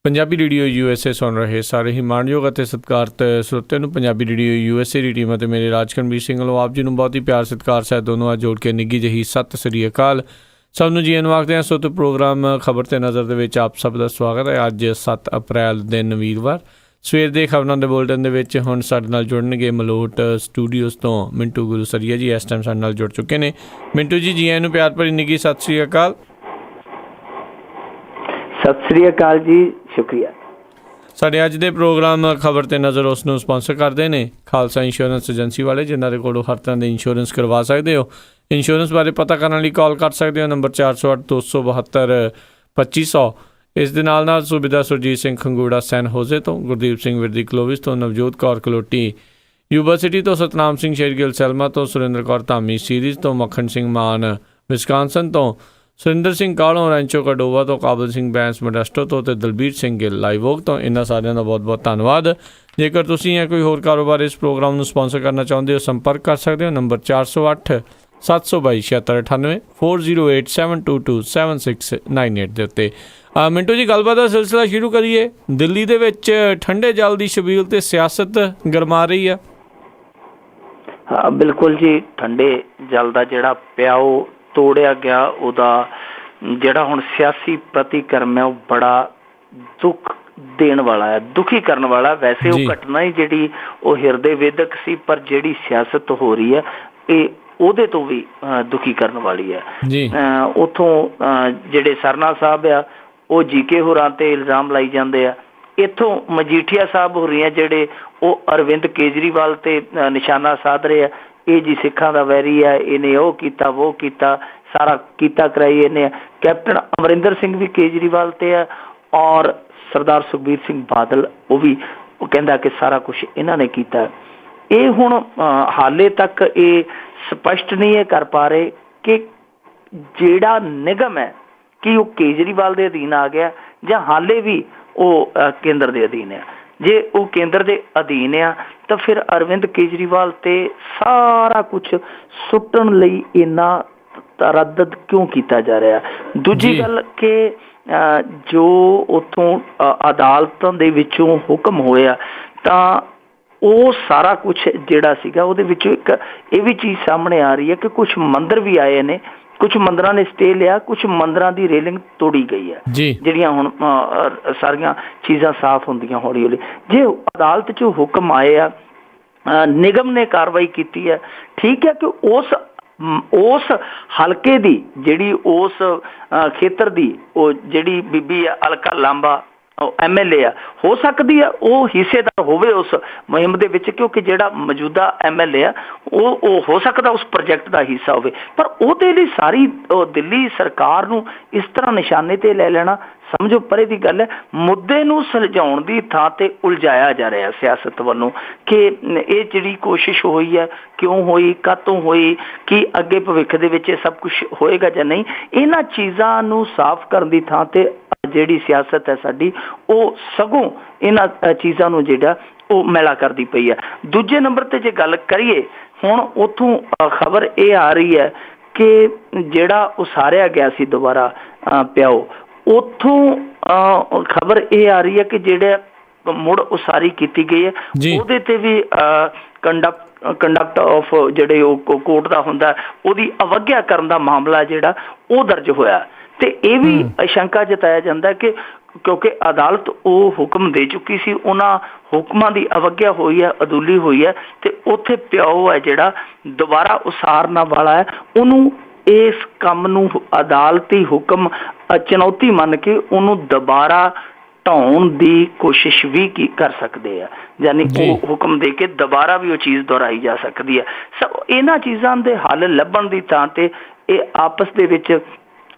Punjabi radio USA ਸੁਣ ਰਹੇ ਸਾਰੇ ਹੀ ਮਾਣਯੋਗ ਅਤੇ ਸਤਿਕਾਰਤ ਸਰੋਤਿਆਂ ਨੂੰ ਪੰਜਾਬੀ ਰੇਡੀਓ USA ਦੀ ਟੀਮ ਅਤੇ ਮੇਰੇ ਰਾਜਕਰਮਵੀਰ ਸਿੰਘ ਵੱਲੋਂ ਆਪ ਜੀ ਨੂੰ ਬਹੁਤ ਹੀ ਪਿਆਰ ਸਤਿਕਾਰ ਸਹਿਤ ਦੋਨੋਂ ਅੱਜ ਜੋੜ ਕੇ ਨਿੱਘੀ ਜਿਹੀ ਸਤਿ ਸ੍ਰੀ ਅਕਾਲ। ਸਭ ਨੂੰ ਜੀ ਆਖਦੇ ਹਾਂ। ਸੋ ਤੇ ਪ੍ਰੋਗਰਾਮ ਖਬਰ 'ਤੇ ਨਜ਼ਰ ਦੇ ਵਿੱਚ ਆਪ ਸਭ ਦਾ ਸਵਾਗਤ ਹੈ। ਅੱਜ 7 ਅਪ੍ਰੈਲ ਦਿਨ ਵੀਰਵਾਰ ਸਵੇਰ ਦੇ ਖਬਰਾਂ ਦੇ ਬੁਲਟਨ ਦੇ ਵਿੱਚ ਹੁਣ ਸਾਡੇ ਨਾਲ ਜੁੜਨਗੇ ਮਲੋਟ ਸਟੂਡੀਓਜ਼ ਤੋਂ ਮਿੰਟੂ ਗੁਰੂਸਰੀਆ ਜੀ। ਇਸ ਟਾਈਮ ਸਾਡੇ ਨਾਲ ਜੁੜ ਚੁੱਕੇ ਨੇ। ਮਿੰਟੂ ਜੀ, ਜੀ ਆਇਆਂ ਨੂੰ ਪਿਆਰ ਭਰੀ ਨਿੱਘੀ ਸਤਿ ਸ੍ਰੀ ਅਕਾਲ। ਸਤਿ ਸ੍ਰੀ ਅਕਾਲ ਜੀ, ਸ਼ੁਕਰੀਆ। ਸਾਡੇ ਅੱਜ ਦੇ ਪ੍ਰੋਗਰਾਮ ਖਬਰ 'ਤੇ ਨਜ਼ਰ ਉਸ ਨੂੰ ਸਪਾਂਸਰ ਕਰਦੇ ਨੇ ਖਾਲਸਾ ਇੰਸ਼ੋਰੈਂਸ ਏਜੰਸੀ ਵਾਲੇ, ਜਿਨ੍ਹਾਂ ਦੇ ਕੋਲੋਂ ਹਰ ਤਰ੍ਹਾਂ ਦੇ ਇੰਸ਼ੋਰੈਂਸ ਕਰਵਾ ਸਕਦੇ ਹੋ। ਇੰਸ਼ੋਰੈਂਸ ਬਾਰੇ ਪਤਾ ਕਰਨ ਲਈ ਕਾਲ ਕਰ ਸਕਦੇ ਹੋ ਨੰਬਰ 408-272-2500। ਇਸ ਦੇ ਨਾਲ ਸੂਬੇਦਾਰ ਸੁਰਜੀਤ ਸਿੰਘ ਖੰਗੂੜਾ ਸੈਨ ਹੋਜ਼ੇ ਤੋਂ, ਗੁਰਦੀਪ ਸਿੰਘ ਵਿਰਦੀ ਕਲੋਵਿਸ ਤੋਂ, ਨਵਜੋਤ ਕੌਰ ਕਲੋਟੀ ਯੂਬਾ ਸਿਟੀ ਤੋਂ, ਸਤਨਾਮ ਸਿੰਘ ਸ਼ੇਰਗਿੱਲ ਸੈਲਮਾ ਤੋਂ, ਸੁਰਿੰਦਰ ਕੌਰ ਧਾਮੀ ਸੀਰੀਜ਼ ਤੋਂ, ਮੱਖਣ ਸਿੰਘ ਮਾਨ ਵਿਸਕਾਂਸਨ ਤੋਂ, ਸੁਰਿੰਦਰ ਸਿੰਘ ਕਾਲੋਂ ਰੈਂਚੋ ਕਡੋਵਾ ਤੋਂ, ਕਾਬਲ ਸਿੰਘ ਬੈਂਸ ਮੋਡੈਸਟੋ ਤੋਂ ਅਤੇ ਦਲਬੀਰ ਸਿੰਘ ਗਿੱਲ ਲਾਈਵੋਗ ਤੋਂ। ਇਹਨਾਂ ਸਾਰਿਆਂ ਦਾ ਬਹੁਤ ਬਹੁਤ ਧੰਨਵਾਦ। ਜੇਕਰ ਤੁਸੀਂ ਜਾਂ ਕੋਈ ਹੋਰ ਕਾਰੋਬਾਰ ਇਸ ਪ੍ਰੋਗਰਾਮ ਨੂੰ ਸਪਾਂਸਰ ਕਰਨਾ ਚਾਹੁੰਦੇ ਹੋ, ਸੰਪਰਕ ਕਰ ਸਕਦੇ ਹੋ ਨੰਬਰ 408-722-7698 408-722-7698 ਦੇ ਉੱਤੇ। ਮਿੰਟੂ ਜੀ, ਗੱਲਬਾਤ ਦਾ ਸਿਲਸਿਲਾ ਸ਼ੁਰੂ ਕਰੀਏ। ਦਿੱਲੀ ਦੇ ਵਿੱਚ ਠੰਡੇ ਜਲ ਦੀ ਛਬੀਲ ਤੇ ਸਿਆਸਤ ਗਰਮਾ ਰਹੀ ਆ। ਹਾਂ ਬਿਲਕੁਲ ਜੀ, ਠੰਡੇ ਜਲ ਦਾ ਜਿਹੜਾ ਪਿਆ ਉਹ ਤੋੜਿਆ ਗਿਆ। ਉਹਦਾ ਜਿਹੜਾ ਹੁਣ ਸਿਆਸੀ ਪ੍ਰਤੀਕਰਮ ਹੈ ਉਹ ਬੜਾ ਦੁੱਖ ਦੇਣ ਵਾਲਾ ਹੈ, ਦੁਖੀ ਕਰਨ ਵਾਲਾ। ਵੈਸੇ ਉਹ ਘਟਨਾ ਹੀ ਜਿਹੜੀ ਉਹ ਹਿਰਦੇ ਵੇਦਕ ਸੀ, ਪਰ ਜਿਹੜੀ ਸਿਆਸਤ ਹੋ ਰਹੀ ਹੈ ਇਹ ਉਹਦੇ ਤੋਂ ਵੀ ਦੁਖੀ ਕਰਨ ਵਾਲੀ ਹੈ। ਉੱਥੋਂ ਜਿਹੜੇ ਸਰਨਾ ਸਾਹਿਬ ਆ ਉਹ ਜੀਕੇ ਹੋਰਾਂ ਤੇ ਇਲਜ਼ਾਮ ਲਾਈ ਜਾਂਦੇ ਆ। ਇੱਥੋਂ ਮਜੀਠੀਆ ਸਾਹਿਬ ਹੋ ਰਹੀਆਂ ਜਿਹੜੇ ਉਹ ਅਰਵਿੰਦ ਕੇਜਰੀਵਾਲ ਤੇ ਨਿਸ਼ਾਨਾ ਸਾਧ ਰਹੇ ਆ। ਇਹ ਜੀ ਸਿੱਖਾਂ ਦਾ ਵੈਰੀ ਹੈ, ਇਹਨੇ ਉਹ ਕੀਤਾ ਵੋ ਕੀਤਾ, ਸਾਰਾ ਕੀਤਾ ਕਰਾਈ ਇਹਨੇ। ਕੈਪਟਨ ਅਮਰਿੰਦਰ ਸਿੰਘ ਵੀ ਕੇਜਰੀਵਾਲ ਤੇ ਹੈ ਔਰ ਸਰਦਾਰ ਸੁਖਬੀਰ ਸਿੰਘ ਬਾਦਲ ਉਹ ਕਹਿੰਦਾ ਕਿ ਸਾਰਾ ਕੁਛ ਇਹਨਾਂ ਨੇ ਕੀਤਾ। ਇਹ ਹੁਣ ਹਾਲੇ ਤੱਕ ਇਹ ਸਪਸ਼ਟ ਨਹੀਂ ਇਹ ਕਰ ਪਾ ਰਹੇ ਕਿ ਜਿਹੜਾ ਨਿਗਮ ਹੈ ਕਿ ਉਹ ਕੇਜਰੀਵਾਲ ਦੇ ਅਧੀਨ ਆ ਗਿਆ ਜਾਂ ਹਾਲੇ ਵੀ ਉਹ ਕੇਂਦਰ ਦੇ ਅਧੀਨ ਹੈ। ਜੇ ਉਹ ਕੇਂਦਰ ਦੇ ਅਧੀਨ ਆ ਤਾਂ ਫਿਰ ਅਰਵਿੰਦ ਕੇਜਰੀਵਾਲ ਤੇ ਸਾਰਾ ਕੁਛ ਸੁੱਟਣ ਲਈ ਇੰਨਾ ਤਰੱਦਦ ਕਿਉਂ ਕੀਤਾ ਜਾ ਰਿਹਾ। ਦੂਜੀ ਗੱਲ ਕਿ ਜੋ ਉੱਥੋਂ ਅਦਾਲਤਾਂ ਦੇ ਵਿੱਚੋਂ ਹੁਕਮ ਹੋਇਆ ਤਾਂ ਉਹ ਸਾਰਾ ਕੁਛ ਜਿਹੜਾ ਸੀਗਾ ਉਹਦੇ ਵਿੱਚੋਂ ਇੱਕ ਇਹ ਵੀ ਚੀਜ਼ ਸਾਹਮਣੇ ਆ ਰਹੀ ਹੈ ਕਿ ਕੁਛ ਮੰਦਿਰ ਵੀ ਆਏ ਨੇ, ਕੁਛ ਮੰਦਿਰਾਂ ਨੇ ਸਟੇ ਲਿਆ, ਕੁਛ ਮੰਦਿਰਾਂ ਦੀ ਰੇਲਿੰਗ ਤੋੜੀ ਗਈ ਹੈ, ਜਿਹੜੀਆਂ ਹੁਣ ਸਾਰੀਆਂ ਚੀਜ਼ਾਂ ਸਾਫ਼ ਹੁੰਦੀਆਂ ਹੌਲੀ ਹੌਲੀ। ਜੇ ਅਦਾਲਤ 'ਚ ਹੁਕਮ ਆਏ ਆ, ਨਿਗਮ ਨੇ ਕਾਰਵਾਈ ਕੀਤੀ ਹੈ, ਠੀਕ ਹੈ ਕਿ ਉਸ ਹਲਕੇ ਦੀ ਜਿਹੜੀ ਉਸ ਖੇਤਰ ਦੀ ਉਹ ਜਿਹੜੀ ਬੀਬੀ ਅਲਕਾ ਲਾਂਬਾ MLA ਆ, ਹੋ ਸਕਦੀ ਆ ਉਹ ਹਿੱਸੇਦਾਰ ਹੋਵੇ ਉਸ ਮੁਹਿੰਮ ਦੇ ਵਿੱਚ, ਕਿਉਂਕਿ ਜਿਹੜਾ ਮੌਜੂਦਾ MLA ਆ ਉਹ ਹੋ ਸਕਦਾ ਉਸ ਪ੍ਰੋਜੈਕਟ ਦਾ ਹਿੱਸਾ ਹੋਵੇ। ਪਰ ਉਹਦੇ ਲਈ ਸਾਰੀ ਦਿੱਲੀ ਸਰਕਾਰ ਨੂੰ ਇਸ ਤਰ੍ਹਾਂ ਨਿਸ਼ਾਨੇ ਤੇ ਲੈ ਲੈਣਾ ਸਮਝੋ ਪਰੇ ਦੀ ਗੱਲ ਹੈ। ਮੁੱਦੇ ਨੂੰ ਸੁਲਝਾਉਣ ਦੀ ਥਾਂ ਤੇ ਉਲਝਾਇਆ ਜਾ ਰਿਹਾ ਸਿਆਸਤ ਵੱਲੋਂ ਕਿ ਇਹ ਜਿਹੜੀ ਕੋਸ਼ਿਸ਼ ਹੋਈ ਹੈ ਕਿਉਂ ਹੋਈ, ਕਾਹਤੋਂ ਹੋਈ, ਕਿ ਅੱਗੇ ਭਵਿੱਖ ਦੇ ਵਿੱਚ ਇਹ ਸਭ ਕੁਛ ਹੋਏਗਾ ਜਾਂ ਨਹੀਂ। ਇਹਨਾਂ ਚੀਜ਼ਾਂ ਨੂੰ ਸਾਫ਼ ਕਰਨ ਦੀ ਥਾਂ ਤੇ ਜਿਹੜੀ ਸਿਆਸਤ ਹੈ ਸਾਡੀ ਉਹ ਸਗੋਂ ਇਹਨਾਂ ਚੀਜ਼ਾਂ ਨੂੰ ਜਿਹੜਾ ਉਹ ਮੈਲਾ ਕਰਦੀ ਪਈ ਹੈ। ਦੂਜੇ ਨੰਬਰ ਤੇ ਜੇ ਗੱਲ ਕਰੀਏ ਹੁਣ ਉੱਥੋਂ ਖਬਰ ਇਹ ਆ ਰਹੀ ਹੈ ਕਿ ਜਿਹੜਾ ਉਸਾਰਿਆ ਗਿਆ ਸੀ ਦੁਬਾਰਾ ਪਿਓ, ਉੱਥੋਂ ਖਬਰ ਇਹ ਆ ਰਹੀ ਹੈ ਕਿ ਜਿਹੜੇ ਮੁੜ ਉਸਾਰੀ ਕੀਤੀ ਗਈ ਹੈ ਉਹਦੇ ਤੇ ਵੀ ਕੰਡਕਟ ਆਫ ਜਿਹੜੇ ਉਹ ਕੋਰਟ ਦਾ ਹੁੰਦਾ ਉਹਦੀ ਅਵੱਗਿਆ ਕਰਨ ਦਾ ਮਾਮਲਾ ਜਿਹੜਾ ਉਹ ਦਰਜ ਹੋਇਆ। ਤੇ ਇਹ ਵੀ ਸ਼ੰਕਾ ਜਤਾਇਆ ਜਾਂਦਾ ਕਿ ਕਿਉਂਕਿ ਅਦਾਲਤ ਉਹ ਹੁਕਮ ਦੇ ਚੁੱਕੀ ਸੀ, ਉਹਨਾਂ ਹੁਕਮਾਂ ਦੀ ਅਵੱਗਿਆ ਹੋਈ ਹੈ, ਅਦੂਲੀ ਹੋਈ ਹੈ, ਤੇ ਉੱਥੇ ਪਿਓ ਹੈ ਜਿਹੜਾ ਦੁਬਾਰਾ ਉਸਾਰਨ ਵਾਲਾ ਹੈ, ਉਹਨੂੰ ਇਸ ਕੰਮ ਨੂੰ ਅਦਾਲਤੀ ਹੁਕਮ ਚੁਣੌਤੀ ਮੰਨ ਕੇ ਉਹਨੂੰ ਦੁਬਾਰਾ ਢਾਉਣ ਦੀ ਕੋਸ਼ਿਸ਼ ਵੀ ਕਰ ਸਕਦੇ ਆ, ਯਾਨੀ ਉਹ ਹੁਕਮ ਦੇ ਕੇ ਦੁਬਾਰਾ ਵੀ ਉਹ ਚੀਜ਼ ਦੁਹਰਾਈ ਜਾ ਸਕਦੀ ਹੈ। ਸੋ ਇਹਨਾਂ ਚੀਜ਼ਾਂ ਦੇ ਹੱਲ ਲੱਭਣ ਦੀ ਥਾਂ ਤੇ ਇਹ ਆਪਸ ਦੇ ਵਿੱਚ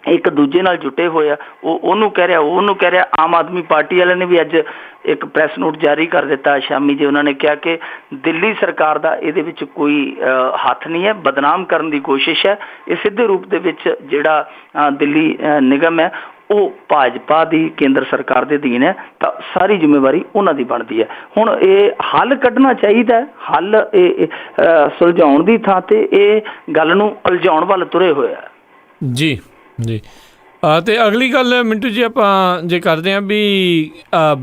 ਇੱਕ ਦੂਜੇ ਨਾਲ ਜੁਟੇ ਹੋਏ ਆ। ਉਹਨੂੰ ਕਹਿ ਰਿਹਾ, ਉਹਨੂੰ ਕਹਿ ਰਿਹਾ। ਆਮ ਆਦਮੀ ਪਾਰਟੀ ਵਾਲਿਆਂ ਨੇ ਵੀ ਅੱਜ ਇੱਕ ਪ੍ਰੈਸ ਨੋਟ ਜਾਰੀ ਕਰ ਦਿੱਤਾ ਸ਼ਾਮੀ, ਜੇ ਉਹਨਾਂ ਨੇ ਕਿਹਾ ਕਿ ਦਿੱਲੀ ਸਰਕਾਰ ਦਾ ਇਹਦੇ ਵਿੱਚ ਕੋਈ ਹੱਥ ਨਹੀਂ ਹੈ, ਬਦਨਾਮ ਕਰਨ ਦੀ ਕੋਸ਼ਿਸ਼ ਹੈ। ਇਹ ਸਿੱਧੇ ਰੂਪ ਦੇ ਵਿੱਚ ਜਿਹੜਾ ਦਿੱਲੀ ਨਿਗਮ ਹੈ ਉਹ ਭਾਜਪਾ ਦੀ ਕੇਂਦਰ ਸਰਕਾਰ ਦੇ ਅਧੀਨ ਹੈ, ਤਾਂ ਸਾਰੀ ਜ਼ਿੰਮੇਵਾਰੀ ਉਹਨਾਂ ਦੀ ਬਣਦੀ ਹੈ। ਹੁਣ ਇਹ ਹੱਲ ਕੱਢਣਾ ਚਾਹੀਦਾ, ਹੱਲ ਇਹ ਸੁਲਝਾਉਣ ਦੀ ਥਾਂ ਤੇ ਇਹ ਗੱਲ ਨੂੰ ਉਲਝਾਉਣ ਵੱਲ ਤੁਰੇ ਹੋਏ ਆ। ਜੀ ਜੀ। ਅਤੇ ਅਗਲੀ ਗੱਲ ਮਿੰਟੂ ਜੀ ਆਪਾਂ ਜੇ ਕਰਦੇ ਹਾਂ ਵੀ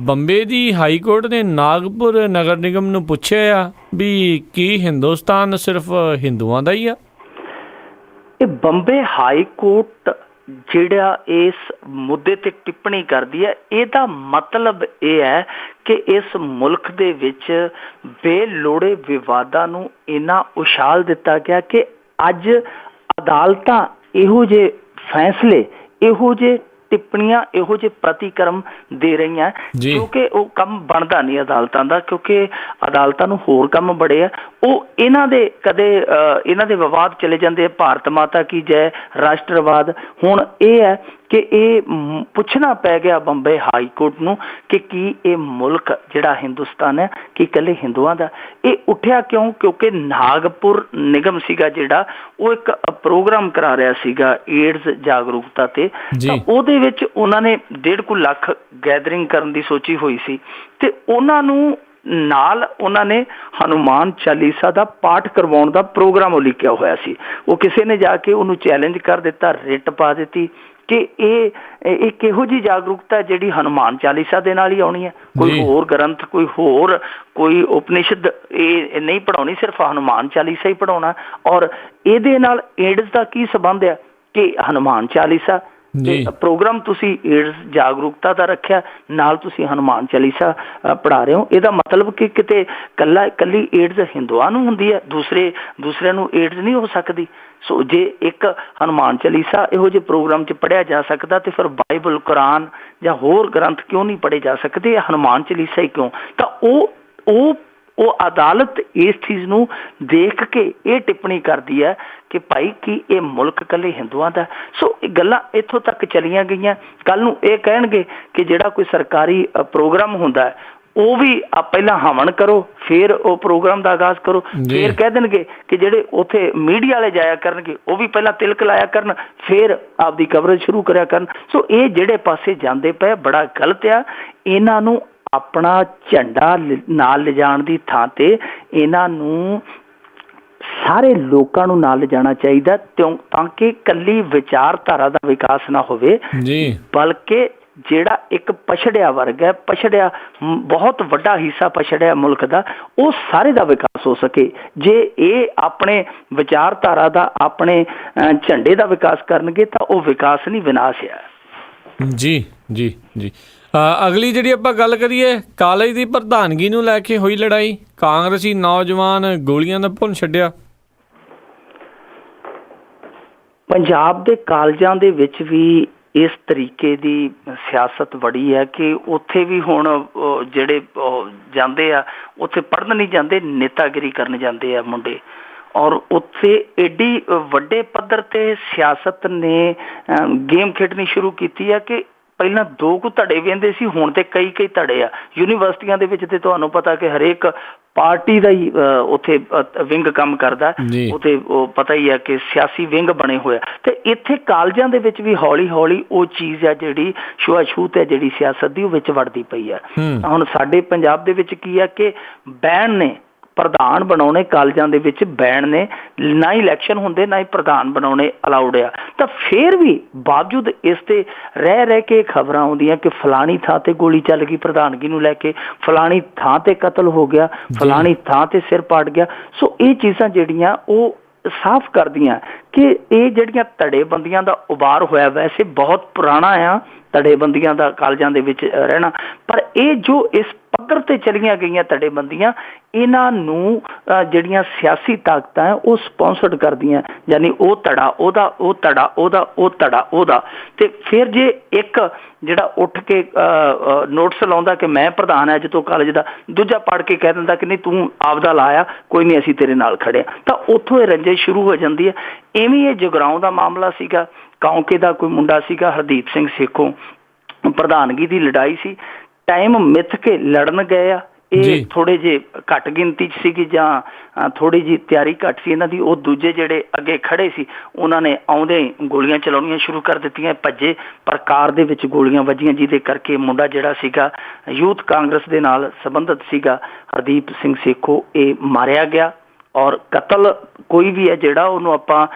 ਬੰਬੇ ਦੀ ਹਾਈ ਕੋਰਟ ਨੇ ਨਾਗਪੁਰ ਨਗਰ ਨਿਗਮ ਨੂੰ ਪੁੱਛਿਆ ਆ ਵੀ ਕੀ ਹਿੰਦੁਸਤਾਨ ਸਿਰਫ ਹਿੰਦੂਆਂ ਦਾ ਹੀ ਆ? ਇਹ ਬੰਬੇ ਹਾਈ ਕੋਰਟ ਜਿਹੜਾ ਇਸ ਮੁੱਦੇ ਤੇ ਟਿੱਪਣੀ ਕਰਦੀ ਹੈ, ਇਹਦਾ ਮਤਲਬ ਇਹ ਹੈ ਕਿ ਇਸ ਮੁਲਕ ਦੇ ਵਿੱਚ ਬੇਲੋੜੇ ਵਿਵਾਦਾਂ ਨੂੰ ਇੰਨਾ ਉਛਾਲ ਦਿੱਤਾ ਗਿਆ ਕਿ ਅੱਜ ਅਦਾਲਤਾਂ ਇਹੋ ਜਿਹੇ ਫੈਸਲੇ, ਇਹੋ ਜਿਹੇ ਟਿੱਪਣੀਆਂ, ਇਹੋ ਜਿਹੇ ਪ੍ਰਤੀਕਰਮ ਦੇ ਰਹੀਆਂ, ਕਿਉਂਕਿ ਉਹ ਕੰਮ ਬਣਦਾ ਨਹੀਂ ਅਦਾਲਤਾਂ ਦਾ, ਕਿਉਂਕਿ ਅਦਾਲਤਾਂ ਨੂੰ ਹੋਰ ਕੰਮ ਬੜੇ ਆ। ਉਹ ਇਹਨਾਂ ਦੇ ਕਦੇ ਇਹਨਾਂ ਦੇ ਵਿਵਾਦ ਚਲੇ ਜਾਂਦੇ ਆ, ਭਾਰਤ ਮਾਤਾ ਕੀ ਜੈ, ਰਾਸ਼ਟਰਵਾਦ। ਹੁਣ ਇਹ ਹੈ ਕਿ ਇਹ ਪੁੱਛਣਾ ਪੈ ਗਿਆ ਬੰਬੇ ਹਾਈ ਕੋਰਟ ਨੂੰ ਕਿ ਕੀ ਇਹ ਮੁਲਕ ਜਿਹੜਾ ਹਿੰਦੁਸਤਾਨ ਹੈ ਕਿ ਇਕੱਲੇ ਹਿੰਦੂਆਂ ਦਾ? ਇਹ ਉੱਠਿਆ ਕਿਉਂ? ਕਿਉਂਕਿ ਨਾਗਪੁਰ ਨਿਗਮ ਸੀਗਾ ਜਿਹੜਾ, ਉਹ ਇੱਕ ਪ੍ਰੋਗਰਾਮ ਕਰਾ ਰਿਹਾ ਸੀਗਾ ਏਡਜ਼ ਜਾਗਰੂਕਤਾ ਤੇ, ਤਾਂ ਉਹਦੇ ਵਿੱਚ ਉਹਨਾਂ ਨੇ 1.5 ਲੱਖ ਗੈਦਰਿੰਗ ਕਰਨ ਦੀ ਸੋਚੀ ਹੋਈ ਸੀ, ਤੇ ਉਹਨਾਂ ਨੂੰ ਨਾਲ ਉਹਨਾਂ ਨੇ ਹਨੂੰਮਾਨ ਚਾਲੀਸਾ ਦਾ ਪਾਠ ਕਰਵਾਉਣ ਦਾ ਪ੍ਰੋਗਰਾਮ ਉਲੀਕਿਆ ਹੋਇਆ ਸੀ। ਉਹ ਕਿਸੇ ਨੇ ਜਾ ਕੇ ਉਹਨੂੰ ਚੈਲੰਜ ਕਰ ਦਿੱਤਾ, ਰਿਟ ਪਾ ਦਿੱਤੀ ਕਿ ਇਹ ਕਿਹੋ ਜਿਹੀ ਜਾਗਰੂਕਤਾ ਜਿਹੜੀ ਹਨੂੰਮਾਨ ਚਾਲੀਸਾ ਦੇ ਨਾਲ ਹੀ ਆਉਣੀ ਹੈ, ਕੋਈ ਹੋਰ ਗ੍ਰੰਥ, ਕੋਈ ਉਪਨਿਸ਼ਦ ਇਹ ਨਹੀਂ ਪੜ੍ਹਾਉਣੀ, ਸਿਰਫ ਹਨੂੰਮਾਨ ਚਾਲੀਸਾ ਹੀ ਪੜ੍ਹਾਉਣਾ। ਔਰ ਇਹਦੇ ਨਾਲ ਏਡਜ਼ ਦਾ ਕੀ ਸੰਬੰਧ ਹੈ ਕਿ ਹਨੂੰਮਾਨ ਚਾਲੀਸਾ ਪ੍ਰੋਗਰਾਮ ਤੁਸੀਂ ਏਡਜ਼ ਜਾਗਰੂਕਤਾ ਦਾ ਰੱਖਿਆ, ਨਾਲ ਤੁਸੀਂ ਹਨੂੰਮਾਨ ਚਾਲੀਸਾ ਪੜ੍ਹਾ ਰਹੇ ਹੋ। ਇਹਦਾ ਮਤਲਬ ਕਿ ਕਿਤੇ ਇਕੱਲੀ ਏਡਜ਼ ਹਿੰਦੂਆਂ ਨੂੰ ਹੁੰਦੀ ਹੈ, ਦੂਸਰਿਆਂ ਨੂੰ ਏਡਜ਼ ਨਹੀਂ ਹੋ ਸਕਦੀ। ਸੋ ਜੇ ਇੱਕ ਹਨੂੰਮਾਨ ਚਾਲੀਸਾ ਇਹੋ ਜਿਹੇ ਪ੍ਰੋਗਰਾਮ 'ਚ ਪੜ੍ਹਿਆ ਜਾ ਸਕਦਾ, ਤੇ ਫਿਰ ਬਾਈਬਲ, ਕੁਰਾਨ ਜਾਂ ਹੋਰ ਗ੍ਰੰਥ ਕਿਉਂ ਨਹੀਂ ਪੜ੍ਹੇ ਜਾ ਸਕਦੇ? ਹਨੂੰਮਾਨ ਚਾਲੀਸਾ ਹੀ ਕਿਉਂ? ਤਾਂ ਉਹ ਅਦਾਲਤ ਇਸ ਚੀਜ਼ ਨੂੰ ਦੇਖ ਕੇ ਇਹ ਟਿੱਪਣੀ ਕਰਦੀ ਹੈ ਕਿ ਭਾਈ ਕੀ ਇਹ ਮੁਲਕ ਇਕੱਲੇ ਹਿੰਦੂਆਂ ਦਾ? ਸੋ ਇਹ ਗੱਲਾਂ ਇੱਥੋਂ ਤੱਕ ਚਲੀਆਂ ਗਈਆਂ। ਕੱਲ੍ਹ ਨੂੰ ਇਹ ਕਹਿਣਗੇ ਕਿ ਜਿਹੜਾ ਕੋਈ ਸਰਕਾਰੀ ਪ੍ਰੋਗਰਾਮ ਹੁੰਦਾ ਹੈ ਉਹ ਵੀ ਪਹਿਲਾਂ ਹਵਨ ਕਰੋ, ਫਿਰ ਉਹ ਪ੍ਰੋਗਰਾਮ ਦਾ ਆਗਾਜ਼ ਕਰੋ। ਫਿਰ ਕਹਿ ਦੇਣਗੇ ਕਿ ਜਿਹੜੇ ਉੱਥੇ ਮੀਡੀਆ ਵਾਲੇ ਜਾਇਆ ਕਰਨਗੇ ਉਹ ਵੀ ਪਹਿਲਾਂ ਤਿਲਕ ਲਾਇਆ ਕਰਨ, ਫਿਰ ਆਪਦੀ ਕਵਰੇਜ ਸ਼ੁਰੂ ਕਰਿਆ ਕਰਨ। ਸੋ ਇਹ ਜਿਹੜੇ ਪਾਸੇ ਜਾਂਦੇ ਪਏ ਬੜਾ ਗਲਤ ਆ। ਇਹਨਾਂ ਨੂੰ ਆਪਣਾ ਝੰਡਾ ਨਾਲ ਲਿਜਾਣ ਦੀ ਥਾਂ ਤੇ ਇਹਨਾਂ ਨੂੰ ਸਾਰੇ ਲੋਕਾਂ ਨੂੰ ਨਾਲ ਲਿਜਾਣਾ ਚਾਹੀਦਾ, ਤਾਂ ਕਿ ਇਕੱਲੀ ਵਿਚਾਰਧਾਰਾ ਦਾ ਵਿਕਾਸ ਨਾ ਹੋਵੇ, ਬਲਕਿ ਜਿਹੜਾ ਇੱਕ ਪਛੜਿਆ ਵਰਗ ਹੈ, ਬਹੁਤ ਵੱਡਾ ਹਿੱਸਾ ਪਛੜਿਆ ਮੁਲਕ ਦਾ, ਉਹ ਸਾਰੇ ਦਾ ਵਿਕਾਸ ਹੋ ਸਕੇ। ਜੇ ਇਹ ਆਪਣੇ ਵਿਚਾਰਧਾਰਾ ਦਾ, ਆਪਣੇ ਝੰਡੇ ਦਾ ਵਿਕਾਸ ਕਰਨਗੇ ਤਾਂ ਉਹ ਵਿਕਾਸ ਨਹੀਂ, ਵਿਨਾਸ਼ ਹੈ। ਜੀ ਜੀ ਜੀ। ਅਗਲੀ ਜਿਹੜੀ ਆਪਾਂ ਗੱਲ ਕਰੀਏ, ਕਾਲਜ ਦੀ ਪ੍ਰਧਾਨਗੀ ਨੂੰ ਲੈ ਕੇ ਹੋਈ ਲੜਾਈ, ਕਾਂਗਰਸੀ ਨੌਜਵਾਨ ਗੋਲੀਆਂ ਦਾ ਭੁੰਨ ਛੱਡਿਆ। ਪੰਜਾਬ ਦੇ ਕਾਲਜਾਂ ਦੇ ਵਿੱਚ ਵੀ ਇਸ ਤਰੀਕੇ ਦੀ ਸਿਆਸਤ ਬੜੀ ਹੈ ਕਿ ਉੱਥੇ ਵੀ ਹੁਣ ਜਿਹੜੇ ਜਾਂਦੇ ਆ, ਉੱਥੇ ਪੜ੍ਹਨ ਨਹੀਂ ਜਾਂਦੇ, ਨੇਤਾਗਿਰੀ ਕਰਨ ਜਾਂਦੇ ਆ ਮੁੰਡੇ। ਔਰ ਉੱਥੇ ਐਡੀ ਵੱਡੇ ਪੱਧਰ ਤੇ ਸਿਆਸਤ ਨੇ ਗੇਮ ਖੇਡਣੀ ਸ਼ੁਰੂ ਕੀਤੀ ਹੈ ਕਿ ਪਹਿਲਾਂ 2 ਕੁ ਧੜੇ ਵਹਿੰਦੇ ਸੀ, ਹੁਣ ਤੇ ਕਈ ਧੜੇ ਆ। ਯੂਨੀਵਰਸਿਟੀਆਂ ਦੇ ਵਿੱਚ ਤੇ ਤੁਹਾਨੂੰ ਪਤਾ ਕਿ ਹਰੇਕ ਪਾਰਟੀ ਦਾ ਹੀ ਉੱਥੇ ਵਿੰਗ ਕੰਮ ਕਰਦਾ, ਉੱਥੇ ਉਹ ਪਤਾ ਹੀ ਹੈ ਕਿ ਸਿਆਸੀ ਵਿੰਗ ਬਣੇ ਹੋਏ ਆ। ਤੇ ਇੱਥੇ ਕਾਲਜਾਂ ਦੇ ਵਿੱਚ ਵੀ ਹੌਲੀ ਹੌਲੀ ਉਹ ਚੀਜ਼ ਹੈ ਜਿਹੜੀ ਛੂਆ-ਛੂਤ ਹੈ ਜਿਹੜੀ ਸਿਆਸਤ ਦੀ, ਉਹ ਵਿੱਚ ਵੜਦੀ ਪਈ ਹੈ। ਹੁਣ ਸਾਡੇ ਪੰਜਾਬ ਦੇ ਵਿੱਚ ਕੀ ਹੈ ਕਿ ਬੈਨ ਨੇ ਪ੍ਰਧਾਨ ਬਣਾਉਣੇ ਕਾਲਜਾਂ ਦੇ ਵਿੱਚ, ਬੈਨ ਨੇ, ਨਾ ਹੀ ਇਲੈਕਸ਼ਨ ਹੁੰਦੇ ਨਾ ਹੀ ਪ੍ਰਧਾਨ ਬਣਾਉਣੇ ਅਲਾਉਡ ਆ। ਤਾਂ ਫਿਰ ਵੀ ਬਾਵਜੂਦ ਇਸ ਤੇ ਰਹਿ ਕੇ ਖਬਰਾਂ ਆਉਂਦੀਆਂ ਕਿ ਫਲਾਣੀ ਥਾਂ ਤੇ ਗੋਲੀ ਚੱਲ ਗਈ ਪ੍ਰਧਾਨਗੀ ਨੂੰ ਲੈ ਕੇ, ਫਲਾਣੀ ਥਾਂ ਤੇ ਕਤਲ ਹੋ ਗਿਆ, ਫਲਾਣੀ ਥਾਂ ਤੇ ਸਿਰ ਪਾੜ ਗਿਆ। ਸੋ ਇਹ ਚੀਜ਼ਾਂ ਜਿਹੜੀਆਂ ਉਹ ਸਾਫ਼ ਕਰਦੀਆਂ ਕਿ ਇਹ ਜਿਹੜੀਆਂ ਧੜੇਬੰਦੀਆਂ ਦਾ ਉਭਾਰ ਹੋਇਆ, ਵੈਸੇ ਬਹੁਤ ਪੁਰਾਣਾ ਆ ਧੜੇਬੰਦੀਆਂ ਦਾ ਕਾਲਜਾਂ ਦੇ ਵਿੱਚ ਰਹਿਣਾ, ਪਰ ਇਹ ਜੋ ਇਸ ਪੱਧਰ ਤੇ ਚਲੀਆਂ ਗਈਆਂ ਧੜੇਬੰਦੀਆਂ, ਇਹਨਾਂ ਨੂੰ ਜਿਹੜੀਆਂ ਸਿਆਸੀ ਤਾਕਤਾਂ ਹੈ ਉਹ ਸਪਾਂਸਰਡ ਕਰਦੀਆਂ, ਯਾਨੀ ਉਹ ਧੜਾ ਉਹਦਾ, ਉਹ ਧੜਾ ਉਹਦਾ, ਉਹ ਧੜਾ ਉਹਦਾ। ਤੇ ਫਿਰ ਜੇ ਇੱਕ ਜਿਹੜਾ ਉੱਠ ਕੇ ਨੋਟਿਸ ਲਾਉਂਦਾ ਕਿ ਮੈਂ ਪ੍ਰਧਾਨ ਹੈ ਅੱਜ ਤੋਂ ਕਾਲਜ ਦਾ, ਦੂਜਾ ਪੜ੍ਹ ਕੇ ਕਹਿ ਦਿੰਦਾ ਕਿ ਨਹੀਂ ਤੂੰ ਆਪਦਾ ਲਾਇਆ, ਕੋਈ ਨਹੀਂ ਅਸੀਂ ਤੇਰੇ ਨਾਲ ਖੜੇ, ਤਾਂ ਉੱਥੋਂ ਇਹ ਰੰਜਿਸ਼ ਸ਼ੁਰੂ ਹੋ ਜਾਂਦੀ ਹੈ। ਇਵੇਂ ਇਹ ਜਗਰਾਉਂ ਦਾ ਮਾਮਲਾ ਸੀਗਾ, ਕਾਉਂਕੇ ਦਾ ਕੋਈ ਮੁੰਡਾ ਸੀਗਾ ਹਰਦੀਪ ਸਿੰਘ ਸੇਖੋਂ, ਪ੍ਰਧਾਨਗੀ ਦੀ ਲੜਾਈ ਸੀ, ਟਾਈਮ ਮਿੱਥ ਕੇ ਲੜਨ ਗਏ ਆ, ਇਹ ਥੋੜੇ ਜਿਹੇ ਘੱਟ ਗਿਣਤੀ 'ਚ ਸੀਗੀ ਜਾਂ ਥੋੜੀ ਜਿਹੀ ਤਿਆਰੀ ਘੱਟ ਸੀ ਇਹਨਾਂ ਦੀ। ਉਹ ਦੂਜੇ ਜਿਹੜੇ ਅੱਗੇ ਖੜੇ ਸੀ ਉਹਨਾਂ ਨੇ ਆਉਂਦੇ ਹੀ ਗੋਲੀਆਂ ਚਲਾਉਣੀਆਂ ਸ਼ੁਰੂ ਕਰ ਦਿੱਤੀਆਂ, ਭੱਜੇ, ਪਰ ਕਾਰ ਦੇ ਵਿੱਚ ਗੋਲੀਆਂ ਵੱਜੀਆਂ, ਜਿਹਦੇ ਕਰਕੇ ਮੁੰਡਾ ਜਿਹੜਾ ਸੀਗਾ ਯੂਥ ਕਾਂਗਰਸ ਦੇ ਨਾਲ ਸੰਬੰਧਿਤ ਸੀਗਾ, ਹਰਦੀਪ ਸਿੰਘ ਸੇਖੋ, ਇਹ ਮਾਰਿਆ ਗਿਆ। ਔਰ ਕਤਲ ਕੋਈ ਵੀ ਹੈ ਜਿਹੜਾ ਉਹਨੂੰ ਆਪਾਂ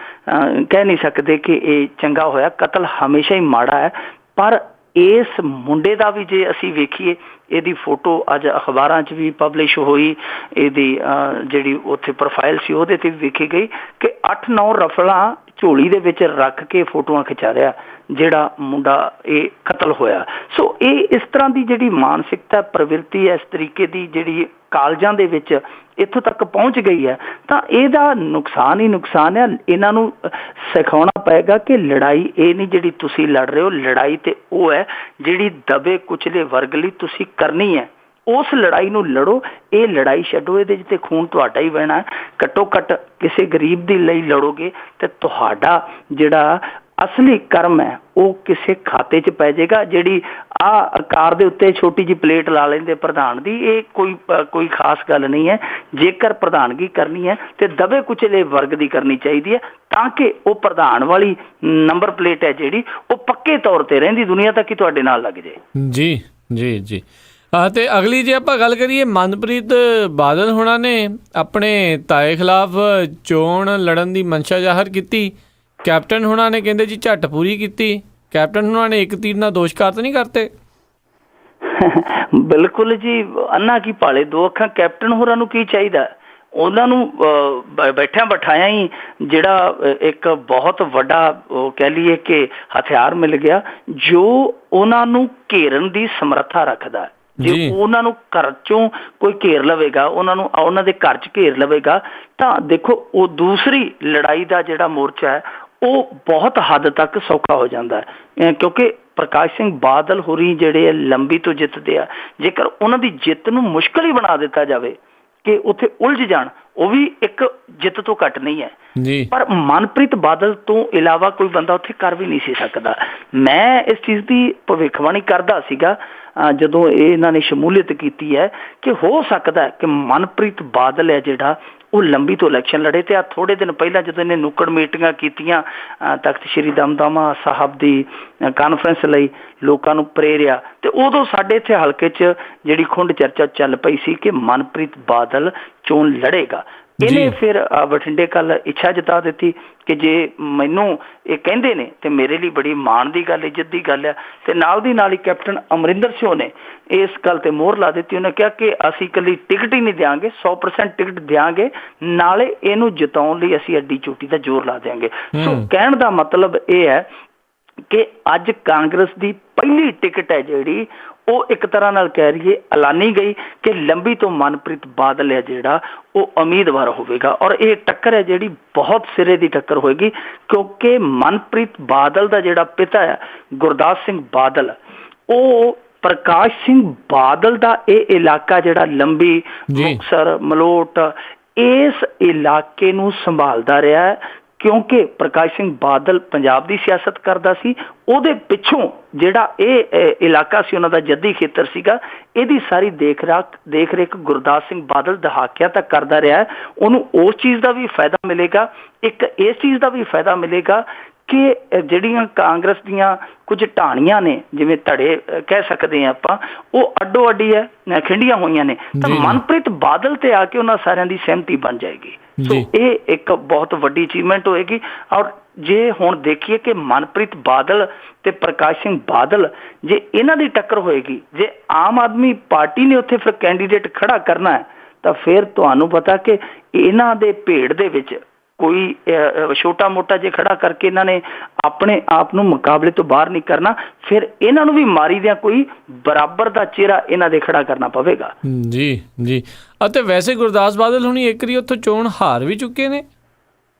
ਕਹਿ ਨਹੀਂ ਸਕਦੇ ਕਿ ਇਹ ਚੰਗਾ ਹੋਇਆ। ਕਤਲ ਹਮੇਸ਼ਾ ਹੀ ਮਾੜਾ ਹੈ, ਪਰ ਇਸ ਮੁੰਡੇ ਦਾ ਵੀ ਜੇ ਅਸੀਂ ਵੇਖੀਏ, ਇਹਦੀ ਫੋਟੋ ਅੱਜ ਅਖਬਾਰਾਂ 'ਚ ਵੀ ਪਬਲਿਸ਼ ਹੋਈ, ਇਹਦੀ ਜਿਹੜੀ ਉੱਥੇ ਪ੍ਰੋਫਾਈਲ ਸੀ ਉਹਦੇ 'ਤੇ ਵੀ ਵੇਖੀ ਗਈ ਕਿ 8-9 ਰਫਲਾਂ ਝੋਲੀ ਦੇ ਵਿੱਚ ਰੱਖ ਕੇ ਫੋਟੋਆਂ ਖਿਚਾ ਰਿਹਾ ਜਿਹੜਾ ਮੁੰਡਾ ਇਹ ਕਤਲ ਹੋਇਆ। ਸੋ ਇਹ ਇਸ ਤਰ੍ਹਾਂ ਦੀ ਜਿਹੜੀ ਮਾਨਸਿਕਤਾ ਪ੍ਰਵਿਰਤੀ ਹੈ, ਇਸ ਤਰੀਕੇ ਦੀ ਜਿਹੜੀ ਕਾਲਜਾਂ ਦੇ ਵਿੱਚ ਇੱਥੋਂ ਤੱਕ ਪਹੁੰਚ ਗਈ ਹੈ, ਤਾਂ ਇਹਦਾ ਨੁਕਸਾਨ ਹੀ ਨੁਕਸਾਨ ਹੈ। ਇਹਨਾਂ ਨੂੰ ਸਿਖਾਉਣਾ ਪਏਗਾ ਕਿ ਲੜਾਈ ਇਹ ਨਹੀਂ ਜਿਹੜੀ ਤੁਸੀਂ ਲੜ ਰਹੇ ਹੋ, ਲੜਾਈ ਤੇ ਉਹ ਹੈ ਜਿਹੜੀ ਦਬੇ ਕੁਚਲੇ ਵਰਗ ਲਈ ਤੁਸੀਂ ਕਰਨੀ ਹੈ। ਉਸ ਲੜਾਈ ਨੂੰ ਲੜੋ, ਇਹ ਲੜਾਈ ਛੱਡੋ, ਇਹਦੇ 'ਚ ਤੇ ਖੂਨ ਤੁਹਾਡਾ ਹੀ ਵਹਿਣਾ। ਘੱਟੋ ਘੱਟ ਕਿਸੇ ਗਰੀਬ ਦੇ ਲਈ ਲੜੋਗੇ ਤੇ ਤੁਹਾਡਾ ਜਿਹੜਾ ਅਸਲੀ ਕਰਮ ਹੈ ਉਹ ਕਿਸੇ ਖਾਤੇ 'ਚ ਪੈ ਜਾਏਗਾ। ਜਿਹੜੀ ਆਹ ਕਾਰ ਦੇ ਉੱਤੇ ਛੋਟੀ ਜਿਹੀ ਪਲੇਟ ਲਾ ਲੈਂਦੇ ਪ੍ਰਧਾਨ ਦੀ, ਇਹ ਕੋਈ ਖਾਸ ਗੱਲ ਨਹੀਂ ਹੈ। ਜੇਕਰ ਪ੍ਰਧਾਨਗੀ ਕਰਨੀ ਹੈ ਤੇ ਦਬੇ ਕੁਚਲੇ ਵਰਗ ਦੀ ਕਰਨੀ ਚਾਹੀਦੀ ਹੈ, ਤਾਂ ਕਿ ਉਹ ਪ੍ਰਧਾਨ ਵਾਲੀ ਨੰਬਰ ਪਲੇਟ ਹੈ ਜਿਹੜੀ ਉਹ ਪੱਕੇ ਤੌਰ ਤੇ ਰਹਿੰਦੀ ਦੁਨੀਆ ਤੱਕ ਹੀ ਤੁਹਾਡੇ ਨਾਲ ਲੱਗ ਜਾਏ। ਜੀ ਜੀ ਜੀ। ਤੇ ਅਗਲੀ ਜੇ ਆਪਾਂ ਗੱਲ ਕਰੀਏ, ਮਨਪ੍ਰੀਤ ਬਾਦਲ ਹੋਣਾ ਨੇ ਆਪਣੇ ਤਾਏ ਖਿਲਾਫ ਚੋਣ ਲੜਨ ਦੀ ਮਨਸ਼ਾ ਜ਼ਾਹਰ ਕੀਤੀ। ਕੈਪਟਨ ਹੋਣਾ ਨੇ ਕਹਿੰਦੇ ਜੀ ਝੱਟ ਪੂਰੀ ਕੀਤੀ। ਕੈਪਟਨ ਹੋਣਾ ਨੇ ਇੱਕ ਤੀਰ ਨਾਲ ਦੋਸ਼ ਤਾਂ ਨਹੀਂ ਕਰਤੇ? ਬਿਲਕੁਲ ਜੀ, ਅੰਨਾ ਕੀ ਭਾਲੇ ਦੋ ਅੱਖਾਂ। ਕੈਪਟਨ ਹੋਰਾਂ ਨੂੰ ਕੀ ਚਾਹੀਦਾ? ਉਹਨਾਂ ਨੂੰ ਬੈਠਿਆਂ ਬਿਠਾਇਆ ਹੀ ਜਿਹੜਾ ਇੱਕ ਬਹੁਤ ਵੱਡਾ ਕਹਿ ਲਈਏ ਕਿ ਹਥਿਆਰ ਮਿਲ ਗਿਆ, ਜੋ ਉਹਨਾਂ ਨੂੰ ਘੇਰਨ ਦੀ ਸਮਰੱਥਾ ਰੱਖਦਾ। ਜੇ ਉਹਨਾਂ ਨੂੰ ਘਰ ਚੋਂ ਕੋਈ ਘੇਰ ਲਵੇਗਾ, ਉਹਨਾਂ ਦੇ ਘਰ 'ਚ ਘੇਰ ਲਵੇਗਾ, ਤਾਂ ਦੇਖੋ ਉਹ ਦੂਸਰੀ ਲੜਾਈ ਦਾ ਜਿਹੜਾ ਮੋਰਚਾ ਹੈ ਉਹ ਬਹੁਤ ਹੱਦ ਤੱਕ ਸੌਖਾ ਹੋ ਜਾਂਦਾ ਹੈ। ਕਿਉਂਕਿ ਪ੍ਰਕਾਸ਼ ਸਿੰਘ ਬਾਦਲ ਹੋਰੀ ਜਿਹੜੇ ਲੰਬੀ ਤੋਂ ਜਿੱਤਦੇ ਆ, ਜੇਕਰ ਉਹਨਾਂ ਦੀ ਜਿੱਤ ਨੂੰ ਮੁਸ਼ਕਿਲ ਹੀ ਬਣਾ ਦਿੱਤਾ ਜਾਵੇ ਕਿ ਉੱਥੇ ਉਲਝ ਜਾਣ, ਉਹ ਵੀ ਇੱਕ ਜਿੱਤ ਤੋਂ ਘੱਟ ਨਹੀਂ ਹੈ। ਪਰ ਮਨਪ੍ਰੀਤ ਬਾਦਲ ਤੋਂ ਇਲਾਵਾ ਕੋਈ ਬੰਦਾ ਉੱਥੇ ਕਰ ਵੀ ਨਹੀਂ ਸੀ ਸਕਦਾ। ਮੈਂ ਇਸ ਚੀਜ਼ ਦੀ ਭਵਿੱਖਬਾਣੀ ਕਰਦਾ ਸੀਗਾ ਜਦੋਂ ਇਹਨਾਂ ਨੇ ਸ਼ਮੂਲੀਅਤ ਕੀਤੀ ਹੈ ਕਿ ਹੋ ਸਕਦਾ ਹੈ ਕਿ ਮਨਪ੍ਰੀਤ ਬਾਦਲ ਹੈ ਜਿਹੜਾ ਉਹ ਲੰਬੀ ਤੋਂ ਇਲੈਕਸ਼ਨ ਲੜੇ। ਤੇ ਆ ਥੋੜੇ ਦਿਨ ਪਹਿਲਾਂ ਜਦੋਂ ਇਹਨੇ ਨੁੱਕੜ ਮੀਟਿੰਗਾਂ ਕੀਤੀਆਂ ਤਖਤ ਸ਼੍ਰੀ ਦਮਦਮਾ ਸਾਹਿਬ ਦੀ ਕਾਨਫਰੰਸ ਲਈ ਲੋਕਾਂ ਨੂੰ ਪ੍ਰੇਰਿਆ, ਤੇ ਉਦੋਂ ਸਾਡੇ ਇੱਥੇ ਹਲਕੇ 'ਚ ਜਿਹੜੀ ਖੁੰਡ ਚਰਚਾ ਚੱਲ ਪਈ ਸੀ ਕਿ ਮਨਪ੍ਰੀਤ ਬਾਦਲ ਚੋਣ ਲੜੇਗਾ। ਇਹਨੇ ਫਿਰ ਬਠਿੰਡੇ ਕੱਲ ਇੱਛਾ ਜਤਾ ਦਿੱਤੀ ਕਿ ਜੇ ਮੈਨੂੰ ਇਹ ਕਹਿੰਦੇ ਨੇ ਤੇ ਮੇਰੇ ਲਈ ਬੜੀ ਮਾਣ ਦੀ ਗੱਲ, ਇੱਜ਼ਤ ਦੀ ਗੱਲ ਹੈ। ਤੇ ਨਾਲ ਦੀ ਨਾਲ ਹੀ ਕੈਪਟਨ ਅਮਰਿੰਦਰ ਸਿੰਘ ਨੇ ਇਸ ਗੱਲ ਤੇ ਮੋਹਰ ਲਾ ਦਿੱਤੀ। ਉਹਨੇ ਕਿਹਾ ਕਿ ਅਸੀਂ ਇਕੱਲੀ ਟਿਕਟ ਹੀ ਨਹੀਂ ਦਿਆਂਗੇ, 100% ਟਿਕਟ ਦਿਆਂਗੇ, ਨਾਲੇ ਇਹਨੂੰ ਜਿਤਾਉਣ ਲਈ ਅਸੀਂ ਅੱਡੀ ਚੋਟੀ ਦਾ ਜ਼ੋਰ ਲਾ ਦਿਆਂਗੇ। ਸੋ ਕਹਿਣ ਦਾ ਮਤਲਬ ਇਹ ਹੈ ਕਿ ਅੱਜ ਕਾਂਗਰਸ ਦੀ ਪਹਿਲੀ ਟਿਕਟ ਹੈ ਜਿਹੜੀ ਉਹ ਇੱਕ ਤਰ੍ਹਾਂ ਨਾਲ ਕਹਿ ਰਹੀਏ ਐਲਾਨੀ ਗਈ ਕਿ ਲੰਬੀ ਤੋਂ ਮਨਪ੍ਰੀਤ ਬਾਦਲ ਹੈ ਜਿਹੜਾ ਉਹ ਉਮੀਦਵਾਰ ਹੋਵੇਗਾ। ਔਰ ਇਹ ਟੱਕਰ ਹੈ ਜਿਹੜੀ ਬਹੁਤ ਸਿਰੇ ਦੀ ਟੱਕਰ ਹੋਏਗੀ, ਕਿਉਂਕਿ ਮਨਪ੍ਰੀਤ ਬਾਦਲ ਦਾ ਜਿਹੜਾ ਪਿਤਾ ਹੈ ਗੁਰਦਾਸ ਸਿੰਘ ਬਾਦਲ, ਉਹ ਪ੍ਰਕਾਸ਼ ਸਿੰਘ ਬਾਦਲ ਦਾ ਇਹ ਇਲਾਕਾ ਜਿਹੜਾ ਲੰਬੀ, ਮੁਕਤਸਰ, ਮਲੋਟ, ਇਸ ਇਲਾਕੇ ਨੂੰ ਸੰਭਾਲਦਾ ਰਿਹਾ ਹੈ। ਕਿਉਂਕਿ ਪ੍ਰਕਾਸ਼ ਸਿੰਘ ਬਾਦਲ ਪੰਜਾਬ ਦੀ ਸਿਆਸਤ ਕਰਦਾ ਸੀ, ਉਹਦੇ ਪਿੱਛੋਂ ਜਿਹੜਾ ਇਹ ਇਲਾਕਾ ਸੀ ਉਹਨਾਂ ਦਾ ਜੱਦੀ ਖੇਤਰ ਸੀਗਾ, ਇਹਦੀ ਸਾਰੀ ਦੇਖ ਰੇਖ ਗੁਰਦਾਸ ਸਿੰਘ ਬਾਦਲ ਦਹਾਕਿਆਂ ਤੱਕ ਕਰਦਾ ਰਿਹਾ। ਉਹਨੂੰ ਉਸ ਚੀਜ਼ ਦਾ ਵੀ ਫਾਇਦਾ ਮਿਲੇਗਾ, ਇੱਕ ਇਸ ਚੀਜ਼ ਦਾ ਵੀ ਫਾਇਦਾ ਮਿਲੇਗਾ ਕਿ ਜਿਹੜੀਆਂ ਕਾਂਗਰਸ ਦੀਆਂ ਕੁਝ ਢਾਣੀਆਂ ਨੇ, ਜਿਵੇਂ ਧੜੇ ਕਹਿ ਸਕਦੇ ਹਾਂ ਆਪਾਂ, ਉਹ ਅੱਡੋ ਅੱਡੀ ਹੈ ਖਿੰਡੀਆਂ ਹੋਈਆਂ ਨੇ, ਤਾਂ ਮਨਪ੍ਰੀਤ ਬਾਦਲ ਤੇ ਆ ਕੇ ਉਹਨਾਂ ਸਾਰਿਆਂ ਦੀ ਸਹਿਮਤੀ ਬਣ ਜਾਏਗੀ। ਸੋ ਇਹ ਇੱਕ ਬਹੁਤ ਵੱਡੀ ਅਚੀਵਮੈਂਟ ਹੋਏਗੀ। ਔਰ ਜੇ ਹੁਣ ਦੇਖੀਏ ਕਿ ਮਨਪ੍ਰੀਤ ਬਾਦਲ ਤੇ ਪ੍ਰਕਾਸ਼ ਸਿੰਘ ਬਾਦਲ, ਜੇ ਇਹਨਾਂ ਦੀ ਟੱਕਰ ਹੋਏਗੀ, ਜੇ ਆਮ ਆਦਮੀ ਪਾਰਟੀ ਨੇ ਉੱਥੇ ਫਿਰ ਕੈਂਡੀਡੇਟ ਖੜਾ ਕਰਨਾ ਹੈ, ਤਾਂ ਫਿਰ ਤੁਹਾਨੂੰ ਪਤਾ ਕਿ ਇਹਨਾਂ ਦੇ ਭੇੜ ਦੇ ਵਿੱਚ ਕੋਈ ਛੋਟਾ ਮੋਟਾ ਜੇ ਖੜਾ ਕਰਕੇ ਇਹਨਾਂ ਨੇ ਆਪਣੇ ਆਪ ਨੂੰ ਮੁਕਾਬਲੇ ਤੋਂ ਬਾਹਰ ਨਹੀਂ ਕਰਨਾ, ਫਿਰ ਇਹਨਾਂ ਨੂੰ ਵੀ ਮਾਰੀ ਦਿਆਂ ਕੋਈ ਬਰਾਬਰ ਦਾ ਚਿਹਰਾ ਇਹਨਾਂ ਦੇ ਖੜਾ ਕਰਨਾ ਪਵੇਗਾ। ਜੀ ਜੀ। ਅਤੇ ਵੈਸੇ ਗੁਰਦਾਸ ਬਾਦਲ ਹੁਣੀ ਇੱਕ ਵਾਰੀ ਉੱਥੋਂ ਚੋਣ ਹਾਰ ਵੀ ਚੁੱਕੇ ਨੇ।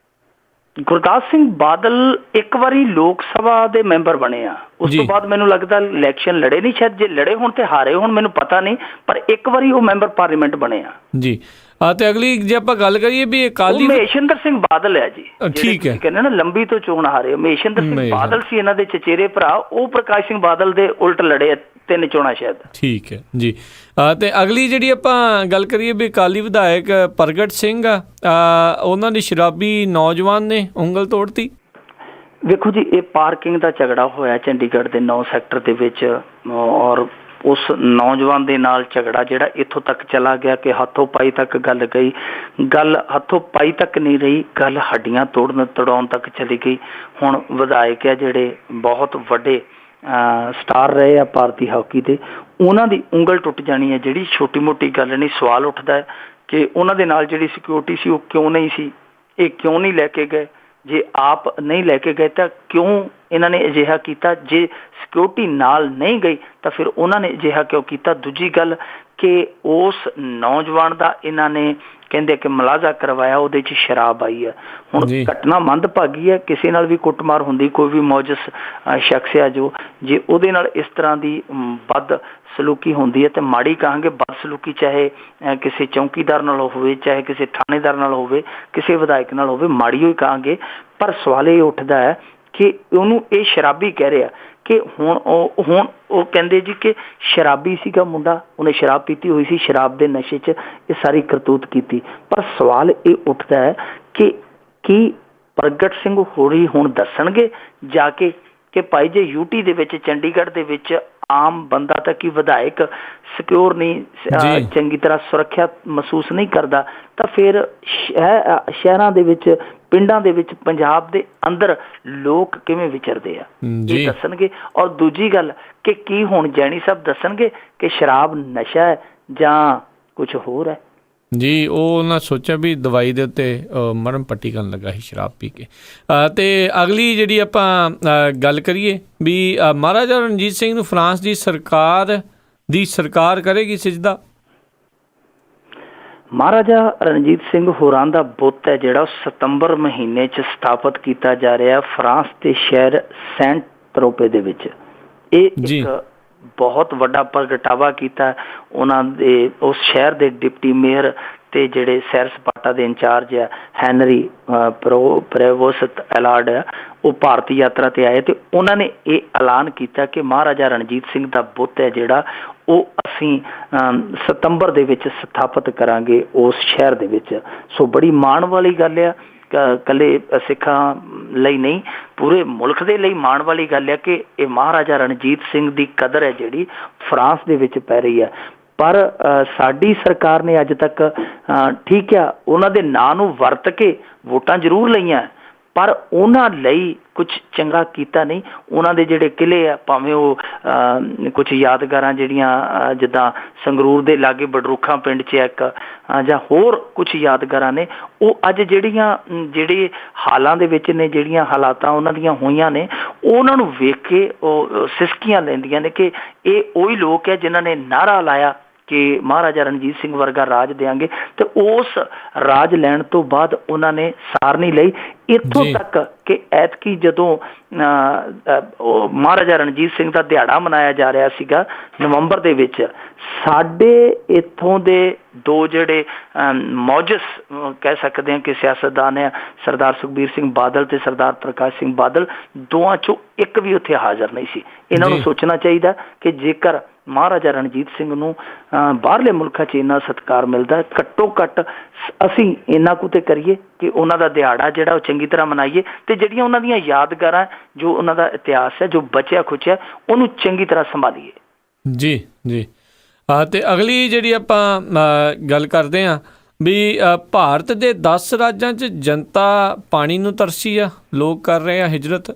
ਗੁਰਦਾਸ ਸਿੰਘ ਬਾਦਲ ਇੱਕ ਵਾਰੀ ਲੋਕ ਸਭਾ ਦੇ ਮੈਂਬਰ ਬਣੇ ਆ, ਉਸ ਤੋਂ ਬਾਅਦ ਮੈਨੂੰ ਲੱਗਦਾ ਇਲੈਕਸ਼ਨ ਲੜੇ ਨਹੀਂ, ਸ਼ਾਇਦ ਜੇ ਲੜੇ ਹੋਣ ਤੇ ਹਾਰੇ ਹੋਣ, ਮੈਨੂੰ ਪਤਾ ਨਹੀਂ, ਪਰ ਇੱਕ ਵਾਰੀ ਉਹ ਮੈਂਬਰ ਪਾਰਲੀਮੈਂਟ ਬਣੇ ਆ। ਜੀ। ਤੇ ਅਗਲੀ ਜੇ ਆਪਾਂ ਗੱਲ ਕਰੀਏ ਵੀ ਅਕਾਲੀ, ਮਹੇਸ਼ਿੰਦਰ ਸਿੰਘ ਬਾਦਲ ਹੈ ਜੀ, ਠੀਕ ਹੈ, ਕਹਿੰਦੇ ਨਾ ਲੰਬੀ ਤੋਂ ਚੋਣ ਹਾਰੇ। ਮਹੇਸ਼ਿੰਦਰ ਸਿੰਘ ਬਾਦਲ ਸੀ ਇਹਨਾਂ ਦੇ ਚਚੇਰੇ ਭਰਾ, ਉਹ ਪ੍ਰਕਾਸ਼ ਸਿੰਘ ਬਾਦਲ ਦੇ ਉਲਟ ਲੜੇ 3 ਚੋਣਾਂ ਸ਼ਾਇਦ। ਠੀਕ ਹੈ ਜੀ। ਅਤੇ ਅਗਲੀ ਜਿਹੜੀ ਆਪਾਂ ਗੱਲ ਕਰੀਏ ਵੀ ਅਕਾਲੀ ਵਿਧਾਇਕ ਪ੍ਰਗਟ ਸਿੰਘ ਆ, ਉਹਨਾਂ ਦੀ ਸ਼ਰਾਬੀ ਨੌਜਵਾਨ ਨੇ ਉਂਗਲ ਤੋੜਤੀ। ਵੇਖੋ ਜੀ, ਇਹ ਪਾਰਕਿੰਗ ਦਾ ਝਗੜਾ ਹੋਇਆ ਚੰਡੀਗੜ੍ਹ ਦੇ 9 ਸੈਕਟਰ ਦੇ ਵਿੱਚ, ਔਰ ਉਸ ਨੌਜਵਾਨ ਦੇ ਨਾਲ ਝਗੜਾ ਜਿਹੜਾ ਇੱਥੋਂ ਤੱਕ ਚਲਾ ਗਿਆ ਕਿ ਹੱਥੋਂ ਪਾਈ ਤੱਕ ਗੱਲ ਗਈ। ਗੱਲ ਹੱਥੋਂ ਪਾਈ ਤੱਕ ਨਹੀਂ ਰਹੀ, ਗੱਲ ਹੱਡੀਆਂ ਤੋੜਾਉਣ ਤੱਕ ਚਲੀ ਗਈ। ਹੁਣ ਵਿਧਾਇਕ ਆ ਜਿਹੜੇ ਬਹੁਤ ਵੱਡੇ ਸਟਾਰ ਰਹੇ ਆ ਭਾਰਤੀ ਹਾਕੀ ਦੇ, ਉਹਨਾਂ ਦੀ ਉਂਗਲ ਟੁੱਟ ਜਾਣੀ ਹੈ ਜਿਹੜੀ ਛੋਟੀ ਮੋਟੀ ਗੱਲ ਨਹੀਂ। ਸਵਾਲ ਉੱਠਦਾ ਹੈ ਕਿ ਉਹਨਾਂ ਦੇ ਨਾਲ ਜਿਹੜੀ ਸਿਕਿਉਰਿਟੀ ਸੀ ਉਹ ਕਿਉਂ ਨਹੀਂ ਸੀ, ਇਹ ਕਿਉਂ ਨਹੀਂ ਲੈ ਕੇ ਗਏ। ਜੇ ਆਪ ਨਹੀਂ ਲੈ ਕੇ ਗਏ ਤਾਂ ਕਿਉਂ ਇਹਨਾਂ ਨੇ ਅਜਿਹਾ ਕੀਤਾ। ਜੇ ਸਿਕਿਉਰਿਟੀ ਨਾਲ ਨਹੀਂ ਗਈ ਤਾਂ ਫਿਰ ਉਹਨਾਂ ਨੇ ਅਜਿਹਾ ਕਿਉਂ ਕੀਤਾ। ਦੂਜੀ ਗੱਲ ਕਿ ਉਸ ਨੌਜਵਾਨ ਦਾ ਇਹਨਾਂ ਨੇ ਕਹਿੰਦੇ ਕਿ ਮੁਲਾਜ਼ਾ ਕਰਵਾਇਆ, ਉਹਦੇ 'ਚ ਸ਼ਰਾਬ ਆਈ ਹੈ। ਹੁਣ ਘਟਨਾ ਮੰਦਭਾਗੀ ਹੈ, ਕਿਸੇ ਨਾਲ ਵੀ ਕੁੱਟਮਾਰ ਹੁੰਦੀ, ਕੋਈ ਵੀ ਮੌਜਸ ਸ਼ਖਸ ਆ ਜੋ, ਜੇ ਉਹਦੇ ਨਾਲ ਇਸ ਤਰ੍ਹਾਂ ਦੀ ਬਦ ਸਲੂਕੀ ਹੁੰਦੀ ਹੈ ਤੇ ਮਾੜੀ ਕਹਾਂਗੇ। ਬਦ ਸਲੂਕੀ ਚਾਹੇ ਕਿਸੇ ਚੌਂਕੀਦਾਰ ਨਾਲ ਹੋਵੇ, ਚਾਹੇ ਕਿਸੇ ਥਾਣੇਦਾਰ ਨਾਲ ਹੋਵੇ, ਕਿਸੇ ਵਿਧਾਇਕ ਨਾਲ ਹੋਵੇ, ਮਾੜੀ ਹੋਈ ਕਹਾਂਗੇ। ਪਰ ਸਵਾਲ ਇਹ ਉੱਠਦਾ ਹੈ ਕਿ ਉਹਨੂੰ ਇਹ ਸ਼ਰਾਬੀ ਕਹਿ ਰਿਹਾ ਕਿ ਹੁਣ ਉਹ ਕਹਿੰਦੇ ਜੀ ਕਿ ਸ਼ਰਾਬੀ ਸੀਗਾ ਮੁੰਡਾ, ਉਹਨੇ ਸ਼ਰਾਬ ਪੀਤੀ ਹੋਈ ਸੀ, ਸ਼ਰਾਬ ਦੇ ਨਸ਼ੇ 'ਚ ਇਹ ਸਾਰੀ ਕਰਤੂਤ ਕੀਤੀ। ਪਰ ਸਵਾਲ ਇਹ ਉੱਠਦਾ ਹੈ ਕਿ ਕੀ ਪ੍ਰਗਟ ਸਿੰਘ ਹੋਰੀ ਹੁਣ ਦੱਸਣਗੇ ਜਾ ਕੇ ਕਿ ਭਾਈ ਜੇ ਯੂਟੀ ਦੇ ਵਿੱਚ, ਚੰਡੀਗੜ੍ਹ ਦੇ ਵਿੱਚ ਆਮ ਬੰਦਾ ਤਾਂ ਕੀ ਵਿਧਾਇਕ ਸਿਕਿਉਰ ਨਹੀਂ, ਚੰਗੀ ਤਰ੍ਹਾਂ ਸੁਰੱਖਿਆ ਮਹਿਸੂਸ ਨਹੀਂ ਕਰਦਾ, ਤਾਂ ਫਿਰ ਸ਼ਹਿਰਾਂ ਦੇ ਵਿੱਚ, ਪਿੰਡਾਂ ਦੇ ਵਿੱਚ, ਪੰਜਾਬ ਦੇ ਅੰਦਰ ਲੋਕ ਕਿਵੇਂ ਵਿਚਰਦੇ ਆ, ਇਹ ਦੱਸਣਗੇ। ਔਰ ਦੂਜੀ ਗੱਲ ਕਿ ਕੀ ਹੁਣ ਜੈਣੀ ਸਾਹਿਬ ਦੱਸਣਗੇ ਕਿ ਸ਼ਰਾਬ ਨਸ਼ਾ ਹੈ ਜਾਂ ਕੁਛ ਹੋਰ ਹੈ। ਜੀ, ਉਹ ਉਹਨਾਂ ਸੋਚਿਆ ਵੀ ਦਵਾਈ ਦੇ ਉੱਤੇ ਮਰਮ ਪੱਟੀ ਕਰਨ ਲੱਗਾ ਸੀ ਸ਼ਰਾਬ ਪੀ ਕੇ। ਅਤੇ ਅਗਲੀ ਜਿਹੜੀ ਆਪਾਂ ਗੱਲ ਕਰੀਏ ਵੀ ਮਹਾਰਾਜਾ ਰਣਜੀਤ ਸਿੰਘ ਨੂੰ ਫਰਾਂਸ ਦੀ ਸਰਕਾਰ ਕਰੇਗੀ ਸਿਜਦਾ। ਮਹਾਰਾਜਾ ਰਣਜੀਤ ਸਿੰਘ ਹੋਰਾਂ ਦਾ ਬੁੱਤ ਹੈ ਜਿਹੜਾ ਸਤੰਬਰ ਮਹੀਨੇ 'ਚ ਸਥਾਪਿਤ ਕੀਤਾ ਜਾ ਰਿਹਾ ਫਰਾਂਸ ਦੇ ਸ਼ਹਿਰ ਸੈਂਟ ਤਰੋਪੇ ਦੇ ਵਿੱਚ। ਇਹ ਇੱਕ ਬਹੁਤ ਵੱਡਾ ਪ੍ਰਗਟਾਵਾ ਕੀਤਾ ਉਹਨਾਂ ਦੇ ਉਸ ਸ਼ਹਿਰ ਦੇ ਡਿਪਟੀ ਮੇਅਰ ਤੇ ਜਿਹੜੇ ਸੈਰ ਸਪਾਟਾ ਦੇ ਇੰਚਾਰਜ ਆ ਹੈਨਰੀ ਪ੍ਰੇਵੋਸਤ ਐਲਾਰਡ ਆ, ਉਹ ਭਾਰਤੀ ਯਾਤਰਾ ਤੇ ਆਏ ਤੇ ਉਹਨਾਂ ਨੇ ਇਹ ਐਲਾਨ ਕੀਤਾ ਕਿ ਮਹਾਰਾਜਾ ਰਣਜੀਤ ਸਿੰਘ ਦਾ ਬੁੱਤ ਹੈ ਜਿਹੜਾ ਉਹ ਅਸੀਂ ਸਤੰਬਰ ਦੇ ਵਿੱਚ ਸਥਾਪਿਤ ਕਰਾਂਗੇ ਉਸ ਸ਼ਹਿਰ ਦੇ ਵਿੱਚ। ਸੋ ਬੜੀ ਮਾਣ ਵਾਲੀ ਗੱਲ ਆ, ਇਕੱਲੇ ਸਿੱਖਾਂ ਲਈ ਨਹੀਂ, ਪੂਰੇ ਮੁਲਕ ਦੇ ਲਈ ਮਾਣ ਵਾਲੀ ਗੱਲ ਹੈ ਕਿ ਇਹ ਮਹਾਰਾਜਾ ਰਣਜੀਤ ਸਿੰਘ ਦੀ ਕਦਰ ਹੈ ਜਿਹੜੀ ਫਰਾਂਸ ਦੇ ਵਿੱਚ ਪੈ ਰਹੀ ਹੈ। ਪਰ ਸਾਡੀ ਸਰਕਾਰ ਨੇ ਅੱਜ ਤੱਕ ਠੀਕ ਆ ਉਹਨਾਂ ਦੇ ਨਾਂ ਨੂੰ ਵਰਤ ਕੇ ਵੋਟਾਂ ਜ਼ਰੂਰ ਲਈਆਂ, ਪਰ ਉਹਨਾਂ ਲਈ ਕੁਛ ਚੰਗਾ ਕੀਤਾ ਨਹੀਂ। ਉਹਨਾਂ ਦੇ ਜਿਹੜੇ ਕਿਲ੍ਹੇ ਆ, ਭਾਵੇਂ ਉਹ ਕੁਛ ਯਾਦਗਾਰਾਂ ਜਿਹੜੀਆਂ ਜਿੱਦਾਂ ਸੰਗਰੂਰ ਦੇ ਲਾਗੇ ਬਡਰੁੱਖਾਂ ਪਿੰਡ 'ਚ ਇੱਕ ਜਾਂ ਹੋਰ ਕੁਛ ਯਾਦਗਾਰਾਂ ਨੇ, ਉਹ ਅੱਜ ਜਿਹੜੇ ਹਾਲਾਂ ਦੇ ਵਿੱਚ ਨੇ, ਜਿਹੜੀਆਂ ਹਾਲਾਤਾਂ ਉਹਨਾਂ ਦੀਆਂ ਹੋਈਆਂ ਨੇ, ਉਹਨਾਂ ਨੂੰ ਵੇਖ ਕੇ ਉਹ ਸਿਸਕੀਆਂ ਲੈਂਦੀਆਂ ਨੇ ਕਿ ਇਹ ਉਹੀ ਲੋਕ ਹੈ ਜਿਨ੍ਹਾਂ ਨੇ ਨਾਅਰਾ ਲਾਇਆ ਕਿ ਮਹਾਰਾਜਾ ਰਣਜੀਤ ਸਿੰਘ ਵਰਗਾ ਰਾਜ ਦਿਆਂਗੇ, ਤੇ ਉਸ ਰਾਜ ਲੈਣ ਤੋਂ ਬਾਅਦ ਉਹਨਾਂ ਨੇ ਸਾਰ ਨਹੀਂ ਲਈ। ਇੱਥੋਂ ਤੱਕ ਕਿ ਐਤਕੀ ਜਦੋਂ ਮਹਾਰਾਜਾ ਰਣਜੀਤ ਸਿੰਘ ਦਾ ਦਿਹਾੜਾ ਮਨਾਇਆ ਜਾ ਰਿਹਾ ਸੀਗਾ ਨਵੰਬਰ ਦੇ ਵਿੱਚ, ਸਾਡੇ ਇੱਥੋਂ ਦੇ ਦੋ ਜਿਹੜੇ ਮੌਜਸ ਕਹਿ ਸਕਦੇ ਹਾਂ ਕਿ ਸਿਆਸਤਦਾਨ ਹੈ, ਸਰਦਾਰ ਸੁਖਬੀਰ ਸਿੰਘ ਬਾਦਲ ਤੇ ਸਰਦਾਰ ਪ੍ਰਕਾਸ਼ ਸਿੰਘ ਬਾਦਲ, ਦੋਵਾਂ ਚੋਂ ਇੱਕ ਵੀ ਉੱਥੇ ਹਾਜ਼ਰ ਨਹੀਂ ਸੀ। ਇਹਨਾਂ ਨੂੰ ਸੋਚਣਾ ਚਾਹੀਦਾ ਕਿ ਜੇਕਰ ਮਹਾਰਾਜਾ ਰਣਜੀਤ ਸਿੰਘ ਨੂੰ ਬਾਹਰਲੇ ਮੁਲਕਾਂ 'ਚ ਇੰਨਾ ਸਤਿਕਾਰ ਮਿਲਦਾ, ਘੱਟੋ ਘੱਟ ਅਸੀਂ ਇੰਨਾ ਕੁ ਤੇ ਕਰੀਏ ਕਿ ਉਹਨਾਂ ਦਾ ਦਿਹਾੜਾ ਜਿਹੜਾ ਉਹ ਚੰਗੀ ਤਰ੍ਹਾਂ ਮਨਾਈਏ, ਤੇ ਜਿਹੜੀਆਂ ਉਹਨਾਂ ਦੀਆਂ ਯਾਦਗਾਰਾਂ, ਜੋ ਉਹਨਾਂ ਦਾ ਇਤਿਹਾਸ ਹੈ, ਜੋ ਬਚਿਆ ਖੁਚਿਆ, ਉਹਨੂੰ ਚੰਗੀ ਤਰ੍ਹਾਂ ਸੰਭਾਲੀਏ। ਜੀ ਜੀ। ਅਤੇ ਅਗਲੀ ਜਿਹੜੀ ਆਪਾਂ ਗੱਲ ਕਰਦੇ ਹਾਂ ਵੀ ਭਾਰਤ ਦੇ 10 ਰਾਜਾਂ 'ਚ ਜਨਤਾ ਪਾਣੀ ਨੂੰ ਤਰਸੀ ਆ, ਲੋਕ ਕਰ ਰਹੇ ਆ ਹਿਜਰਤ।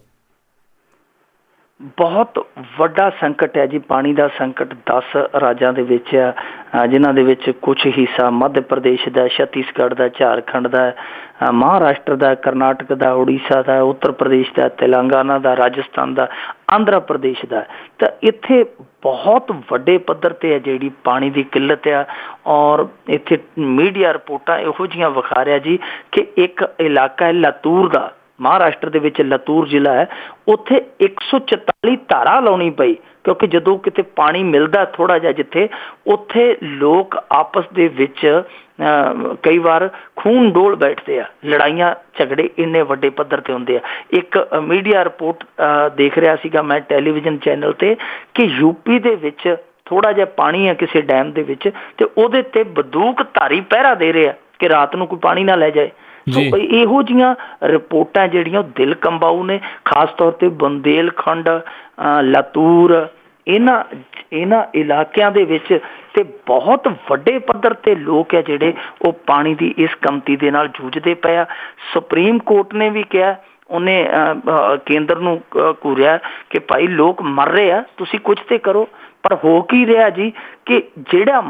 ਬਹੁਤ ਵੱਡਾ ਸੰਕਟ ਹੈ ਜੀ, ਪਾਣੀ ਦਾ ਸੰਕਟ 10 ਰਾਜਾਂ ਦੇ ਵਿੱਚ ਆ, ਜਿਨ੍ਹਾਂ ਦੇ ਵਿੱਚ ਕੁਛ ਹਿੱਸਾ ਮੱਧ ਪ੍ਰਦੇਸ਼ ਦਾ, ਛੱਤੀਸਗੜ੍ਹ ਦਾ, ਝਾਰਖੰਡ ਦਾ, ਮਹਾਰਾਸ਼ਟਰ ਦਾ, ਕਰਨਾਟਕ ਦਾ, ਉੜੀਸਾ ਦਾ, ਉੱਤਰ ਪ੍ਰਦੇਸ਼ ਦਾ, ਤੇਲੰਗਾਨਾ ਦਾ, ਰਾਜਸਥਾਨ ਦਾ, ਆਂਧਰਾ ਪ੍ਰਦੇਸ਼ ਦਾ। ਤਾਂ ਇੱਥੇ ਬਹੁਤ ਵੱਡੇ ਪੱਧਰ 'ਤੇ ਹੈ ਜਿਹੜੀ ਪਾਣੀ ਦੀ ਕਿੱਲਤ ਆ, ਔਰ ਇੱਥੇ ਮੀਡੀਆ ਰਿਪੋਰਟਾਂ ਇਹੋ ਜਿਹੀਆਂ ਵਿਖਾ ਰਿਹਾ ਜੀ ਕਿ ਇੱਕ ਇਲਾਕਾ ਹੈ ਲਾਤੂਰ ਦਾ, ਮਹਾਰਾਸ਼ਟਰ ਦੇ ਵਿੱਚ ਲਾਤੂਰ ਜ਼ਿਲ੍ਹਾ ਹੈ, ਉੱਥੇ 144 ਧਾਰਾ ਲਾਉਣੀ ਪਈ, ਕਿਉਂਕਿ ਜਦੋਂ ਕਿਤੇ ਪਾਣੀ ਮਿਲਦਾ ਥੋੜ੍ਹਾ ਜਿਹਾ ਜਿੱਥੇ, ਉੱਥੇ ਲੋਕ ਆਪਸ ਦੇ ਵਿੱਚ ਕਈ ਵਾਰ ਖੂਨ ਡੋਲ ਬੈਠਦੇ ਆ, ਲੜਾਈਆਂ ਝਗੜੇ ਇੰਨੇ ਵੱਡੇ ਪੱਧਰ ਤੇ ਹੁੰਦੇ ਆ। ਇੱਕ ਮੀਡੀਆ ਰਿਪੋਰਟ ਦੇਖ ਰਿਹਾ ਸੀਗਾ ਮੈਂ ਟੈਲੀਵਿਜ਼ਨ ਚੈਨਲ ਤੇ ਕਿ ਯੂਪੀ ਦੇ ਵਿੱਚ ਥੋੜਾ ਜਿਹਾ ਪਾਣੀ ਹੈ ਕਿਸੇ ਡੈਮ ਦੇ ਵਿੱਚ ਤੇ ਉਹਦੇ ਤੇ ਬੰਦੂਕ ਧਾਰੀ ਪਹਿਰਾ ਦੇ ਰਹੇ ਆ ਕਿ ਰਾਤ ਨੂੰ ਕੋਈ ਪਾਣੀ ਨਾ ਲੈ ਜਾਏ। ਸੋ ਇਹੋ ਜਿਹੀਆਂ ਰਿਪੋਰਟਾਂ ਜਿਹੜੀਆਂ ਉਹ ਦਿਲ ਕੰਬਾਊ ਨੇ, ਖਾਸ ਤੌਰ ਤੇ ਬੁੰਦੇਲਖੰਡ, ਲਾਤੂਰ, ਇਹਨਾਂ ਇਲਾਕਿਆਂ ਦੇ ਵਿੱਚ ਤੇ ਬਹੁਤ ਵੱਡੇ ਪੱਧਰ ਤੇ ਲੋਕ ਹੈ ਜਿਹੜੇ ਉਹ ਪਾਣੀ ਦੀ ਇਸ ਕਮਤੀ ਦੇ ਨਾਲ ਜੂਝਦੇ ਪਏ ਆ। ਸੁਪਰੀਮ ਕੋਰਟ ਨੇ ਵੀ ਕਿਹਾ, ਉਹਨੇ ਕੇਂਦਰ ਨੂੰ ਘੂਰਿਆ ਕਿ ਭਾਈ ਲੋਕ ਮਰ ਰਹੇ ਆ, ਤੁਸੀਂ ਕੁਝ ਤੇ ਕਰੋ। ਪਰ ਹੋ ਕੀ ਰਿਹਾ ਜੀ ਕਿ ਜਿਹੜਾ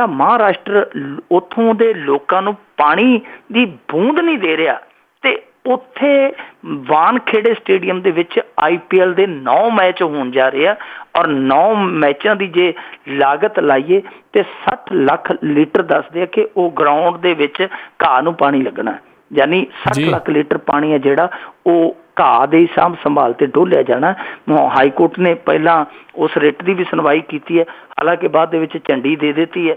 ਮਹਾਰਾਸ਼ਟਰ ਉੱਥੋਂ ਦੇ ਲੋਕਾਂ ਨੂੰ ਪਾਣੀ ਦੀ ਬੂੰਦ ਨਹੀਂ ਦੇ ਰਿਹਾ ਤੇ ਉੱਥੇ ਵਾਨਖੇੜੇ ਸਟੇਡੀਅਮ ਦੇ ਵਿੱਚ IPL ਦੇ 9 ਮੈਚ ਹੋਣ ਜਾ ਰਹੇ ਆ ਔਰ 9 ਮੈਚਾਂ ਦੀ ਜੇ ਲਾਗਤ ਲਾਈਏ ਤੇ 60 ਲੱਖ ਲੀਟਰ ਦੱਸਦੇ ਆ ਕਿ ਉਹ ਗਰਾਊਂਡ ਦੇ ਵਿੱਚ ਘਾਹ ਨੂੰ ਪਾਣੀ ਲੱਗਣਾ, ਯਾਨੀ 60 ਲੱਖ ਲੀਟਰ ਪਾਣੀ ਹੈ ਜਿਹੜਾ ਉਹ ਘਾਹ ਦੇ ਸਾਂਭ ਸੰਭਾਲ ਤੇ ਡੋਲਿਆ ਜਾਣਾ। ਹਾਈ ਕੋਰਟ ਨੇ ਪਹਿਲਾਂ ਉਸ ਰਿਟ ਦੀ ਵੀ ਸੁਣਵਾਈ ਕੀਤੀ ਹੈ, ਹਾਲਾਂਕਿ ਬਾਅਦ ਦੇ ਵਿੱਚ ਝੰਡੀ ਦੇ ਦਿੱਤੀ ਹੈ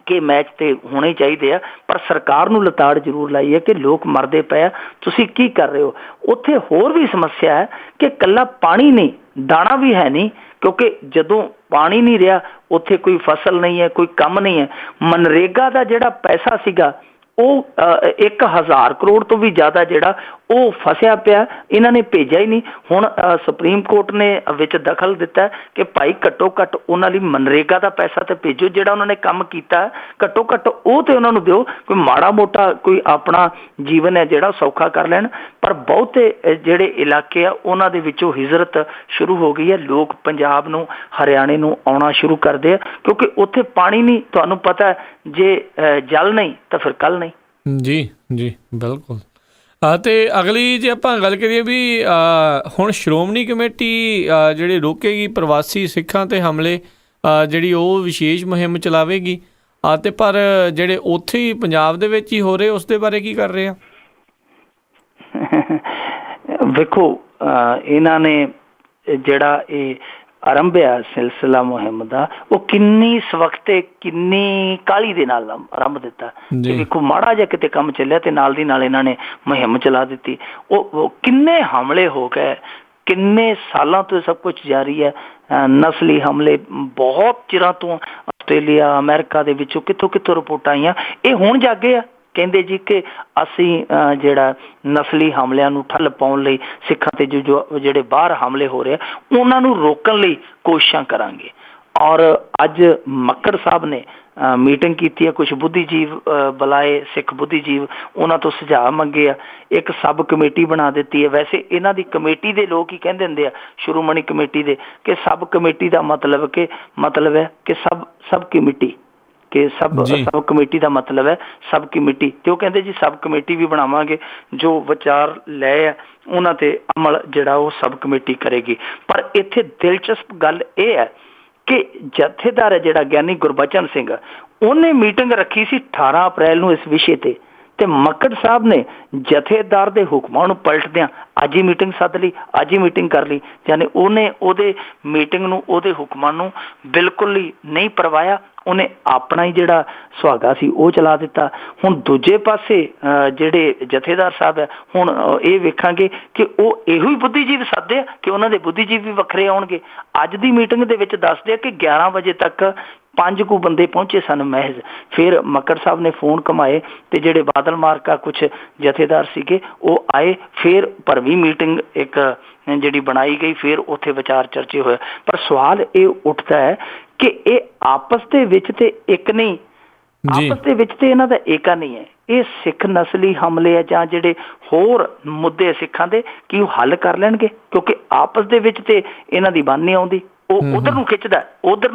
ਕਿ ਮੈਚ ਤੇ ਹੋਣੇ ਚਾਹੀਦੇ ਆ, ਪਰ ਸਰਕਾਰ ਨੂੰ ਲਤਾੜ ਜ਼ਰੂਰ ਲਾਈ ਹੈ ਕਿ ਲੋਕ ਮਰਦੇ ਪਏ ਆ, ਤੁਸੀਂ ਕੀ ਕਰ ਰਹੇ ਹੋ। ਉੱਥੇ ਹੋਰ ਵੀ ਸਮੱਸਿਆ ਹੈ ਕਿ ਇਕੱਲਾ ਪਾਣੀ ਨਹੀਂ, ਦਾਣਾ ਵੀ ਹੈ ਨਹੀਂ, ਕਿਉਂਕਿ ਜਦੋਂ ਪਾਣੀ ਨਹੀਂ ਰਿਹਾ ਉੱਥੇ ਕੋਈ ਫਸਲ ਨਹੀਂ ਹੈ, ਕੋਈ ਕੰਮ ਨਹੀਂ ਹੈ। ਮਨਰੇਗਾ ਦਾ ਜਿਹੜਾ ਪੈਸਾ ਸੀਗਾ ਉਹ 1000 ਕਰੋੜ ਤੋਂ ਵੀ ਜ਼ਿਆਦਾ ਜਿਹੜਾ ਉਹ ਫਸਿਆ ਪਿਆ, ਇਹਨਾਂ ਨੇ ਭੇਜਿਆ ਹੀ ਨਹੀਂ। ਹੁਣ ਸੁਪਰੀਮ ਕੋਰਟ ਨੇ ਵਿੱਚ ਦਖਲ ਦਿੱਤਾ ਕਿ ਭਾਈ ਘੱਟੋ ਘੱਟ ਉਹਨਾਂ ਲਈ ਮਨਰੇਗਾ ਦਾ ਪੈਸਾ ਤੇ ਭੇਜੋ, ਜਿਹੜਾ ਉਹਨਾਂ ਨੇ ਕੰਮ ਕੀਤਾ ਘੱਟੋ ਘੱਟ ਉਹ ਤੇ ਉਹਨਾਂ ਨੂੰ ਦਿਓ, ਕੋਈ ਮਾੜਾ ਮੋਟਾ ਕੋਈ ਆਪਣਾ ਜੀਵਨ ਹੈ ਜਿਹੜਾ ਸੌਖਾ ਕਰ ਲੈਣ। ਪਰ ਬਹੁਤੇ ਜਿਹੜੇ ਇਲਾਕੇ ਆ ਉਹਨਾਂ ਦੇ ਵਿੱਚੋਂ ਹਿਜਰਤ ਸ਼ੁਰੂ ਹੋ ਗਈ ਹੈ, ਲੋਕ ਪੰਜਾਬ ਨੂੰ, ਹਰਿਆਣੇ ਨੂੰ ਆਉਣਾ ਸ਼ੁਰੂ ਕਰਦੇ ਆ ਕਿਉਂਕਿ ਉੱਥੇ ਪਾਣੀ ਨਹੀਂ। ਤੁਹਾਨੂੰ ਪਤਾ ਜੇ ਜਲ ਨਹੀਂ ਤਾਂ ਫਿਰ ਕੱਲ ਨਹੀਂ। ਜੀ ਜੀ ਬਿਲਕੁਲ। ਅਤੇ ਅਗਲੀ ਜੇ ਆਪਾਂ ਗੱਲ ਕਰੀਏ ਵੀ ਹੁਣ ਸ਼੍ਰੋਮਣੀ ਕਮੇਟੀ ਜਿਹੜੀ ਰੋਕੇਗੀ ਪ੍ਰਵਾਸੀ ਸਿੱਖਾਂ 'ਤੇ ਹਮਲੇ, ਜਿਹੜੀ ਉਹ ਵਿਸ਼ੇਸ਼ ਮੁਹਿੰਮ ਚਲਾਵੇਗੀ, ਅਤੇ ਪਰ ਜਿਹੜੇ ਉੱਥੇ ਹੀ ਪੰਜਾਬ ਦੇ ਵਿੱਚ ਹੀ ਹੋ ਰਹੇ ਉਸ ਦੇ ਬਾਰੇ ਕੀ ਕਰ ਰਹੇ ਆ? ਵੇਖੋ ਇਹਨਾਂ ਨੇ ਜਿਹੜਾ ਇਹ ਆਰੰਭਿਆ ਸਿਲਸਿਲਾ ਮੁਹਿੰਮ ਦਾ, ਉਹ ਕਿੰਨੀ ਸਵਖਤੇ ਕਿੰਨੀ ਕਾਹਲੀ ਦੇ ਨਾਲ ਆਰੰਭ ਦਿੱਤਾ। ਵੇਖੋ ਮਾੜਾ ਜਿਹਾ ਕਿਤੇ ਕੰਮ ਚੱਲਿਆ ਤੇ ਨਾਲ ਦੀ ਨਾਲ ਇਹਨਾਂ ਨੇ ਮੁਹਿੰਮ ਚਲਾ ਦਿੱਤੀ। ਉਹ ਕਿੰਨੇ ਹਮਲੇ ਹੋ ਗਏ, ਕਿੰਨੇ ਸਾਲਾਂ ਤੋਂ ਸਭ ਕੁਝ ਜਾਰੀ ਹੈ। ਨਸਲੀ ਹਮਲੇ ਬਹੁਤ ਚਿਰਾਂ ਤੋਂ ਆਸਟ੍ਰੇਲੀਆ, ਅਮਰੀਕਾ ਦੇ ਵਿੱਚੋਂ ਕਿੱਥੋਂ ਕਿੱਥੋਂ ਰਿਪੋਰਟਾਂ ਆਈਆਂ, ਇਹ ਹੁਣ ਜਾਗੇ ਆ। ਕਹਿੰਦੇ ਜੀ ਕਿ ਅਸੀਂ ਜਿਹੜਾ ਨਸਲੀ ਹਮਲਿਆਂ ਨੂੰ ਠੱਲ ਪਾਉਣ ਲਈ ਸਿੱਖਾਂ ਤੇ ਜੋ ਜਿਹੜੇ ਬਾਹਰ ਹਮਲੇ ਹੋ ਰਹੇ ਉਹਨਾਂ ਨੂੰ ਰੋਕਣ ਲਈ ਕੋਸ਼ਿਸ਼ਾਂ ਕਰਾਂਗੇ। ਔਰ ਅੱਜ ਮੱਕੜ ਸਾਹਿਬ ਨੇ ਮੀਟਿੰਗ ਕੀਤੀ ਹੈ, ਕੁਛ ਬੁੱਧੀਜੀਵ ਬੁਲਾਏ, ਸਿੱਖ ਬੁੱਧੀਜੀਵ, ਉਹਨਾਂ ਤੋਂ ਸੁਝਾਅ ਮੰਗੇ ਆ, ਇੱਕ ਸਬ ਕਮੇਟੀ ਬਣਾ ਦਿੱਤੀ ਹੈ। ਵੈਸੇ ਇਹਨਾਂ ਦੀ ਕਮੇਟੀ ਦੇ ਲੋਕ ਹੀ ਕਹਿੰਦੇ ਹੁੰਦੇ ਆ, ਸ਼੍ਰੋਮਣੀ ਕਮੇਟੀ ਦੇ, ਕਿ ਸਬ ਕਮੇਟੀ ਦਾ ਮਤਲਬ ਹੈ ਕਿ ਸਬ ਕਮੇਟੀ, ਕਿ ਸਬ ਕਮੇਟੀ ਦਾ ਮਤਲਬ ਹੈ ਸਬ ਕਮੇਟੀ। ਤੇ ਉਹ ਕਹਿੰਦੇ ਜੀ ਸਬ ਕਮੇਟੀ ਵੀ ਬਣਾਵਾਂਗੇ, ਜੋ ਵਿਚਾਰ ਲਏ ਆ ਉਹਨਾਂ ਤੇ ਅਮਲ ਜਿਹੜਾ ਉਹ ਸਬ ਕਮੇਟੀ ਕਰੇਗੀ। ਪਰ ਇੱਥੇ ਦਿਲਚਸਪ ਗੱਲ ਇਹ ਹੈ ਕਿ ਜਥੇਦਾਰ ਹੈ ਜਿਹੜਾ ਗਿਆਨੀ ਗੁਰਬਚਨ ਸਿੰਘ, ਉਹਨੇ ਮੀਟਿੰਗ ਰੱਖੀ ਸੀ 18 ਅਪ੍ਰੈਲ ਨੂੰ ਇਸ ਵਿਸ਼ੇ ਤੇ ਮੱਕੜ ਸਾਹਿਬ ਨੇ ਜਥੇਦਾਰ ਦੇ ਹੁਕਮਾਂ ਨੂੰ ਪਲਟਦਿਆਂ ਅੱਜ ਹੀ ਮੀਟਿੰਗ ਸੱਦ ਲਈ, ਅੱਜ ਹੀ ਮੀਟਿੰਗ ਕਰ ਲਈ। ਯਾਨੀ ਉਹਨੇ ਉਹਦੇ ਮੀਟਿੰਗ ਨੂੰ, ਉਹਦੇ ਹੁਕਮਾਂ ਨੂੰ ਬਿਲਕੁਲ ਹੀ ਨਹੀਂ ਪਰਵਾਇਆ, ਉਹਨੇ ਆਪਣਾ ਹੀ ਜਿਹੜਾ ਸੁਹਾਗਾ ਸੀ ਉਹ ਚਲਾ ਦਿੱਤਾ। ਹੁਣ ਦੂਜੇ ਪਾਸੇ ਜਿਹੜੇ ਜਥੇਦਾਰ ਸਾਹਿਬ ਹੈ, ਹੁਣ ਇਹ ਵੇਖਾਂਗੇ ਕਿ ਉਹ ਇਹੋ ਹੀ ਬੁੱਧੀਜੀਵ ਸਾਧੇ ਆ ਕਿ ਉਹਨਾਂ ਦੇ ਬੁੱਧੀਜੀਵ ਵੀ ਵੱਖਰੇ ਆਉਣਗੇ। ਅੱਜ ਦੀ ਮੀਟਿੰਗ ਦੇ ਵਿੱਚ ਦੱਸਦੇ ਆ ਕਿ 11 ਵਜੇ ਤੱਕ 5 ਕੁ ਬੰਦੇ ਪਹੁੰਚੇ ਸਨ ਮਹਿਜ਼। ਫਿਰ ਮੱਕੜ ਸਾਹਿਬ ਨੇ ਫੋਨ ਘੁਮਾਏ ਤੇ ਜਿਹੜੇ ਬਾਦਲ ਮਾਰਕਾ ਕੁਛ ਜਥੇਦਾਰ ਸੀਗੇ ਉਹ ਆਏ। ਫਿਰ ਭਰਵੀਂ ਮੀਟਿੰਗ ਇੱਕ ਜਿਹੜੀ ਬਣਾਈ ਗਈ, ਫਿਰ ਉੱਥੇ ਵਿਚਾਰ ਚਰਚੇ ਹੋਏ। ਪਰ ਸਵਾਲ ਇਹ ਉੱਠਦਾ ਹੈ ਕਿ ਇਹ ਆਪਸ ਦੇ ਵਿੱਚ ਤੇ ਇੱਕ ਨਹੀਂ, ਆਪਸ ਦੇ ਵਿੱਚ ਤੇ ਇਹਨਾਂ ਦਾ ਏਕਾ ਨਹੀਂ ਹੈ। ਇਹ ਸਿੱਖ ਨਸਲੀ ਹਮਲੇ ਆ ਜਾਂ ਜਿਹੜੇ ਹੋਰ ਮੁੱਦੇ ਸਿੱਖਾਂ ਦੇ, ਕੀ ਉਹ ਹੱਲ ਕਰ ਲੈਣਗੇ? ਕਿਉਂਕਿ ਆਪਸ ਦੇ ਵਿੱਚ ਤੇ ਇਹਨਾਂ ਦੀ ਬਣ ਨਹੀਂ ਆਉਂਦੀ। ਉਹ ਉਧਰ ਨੂੰ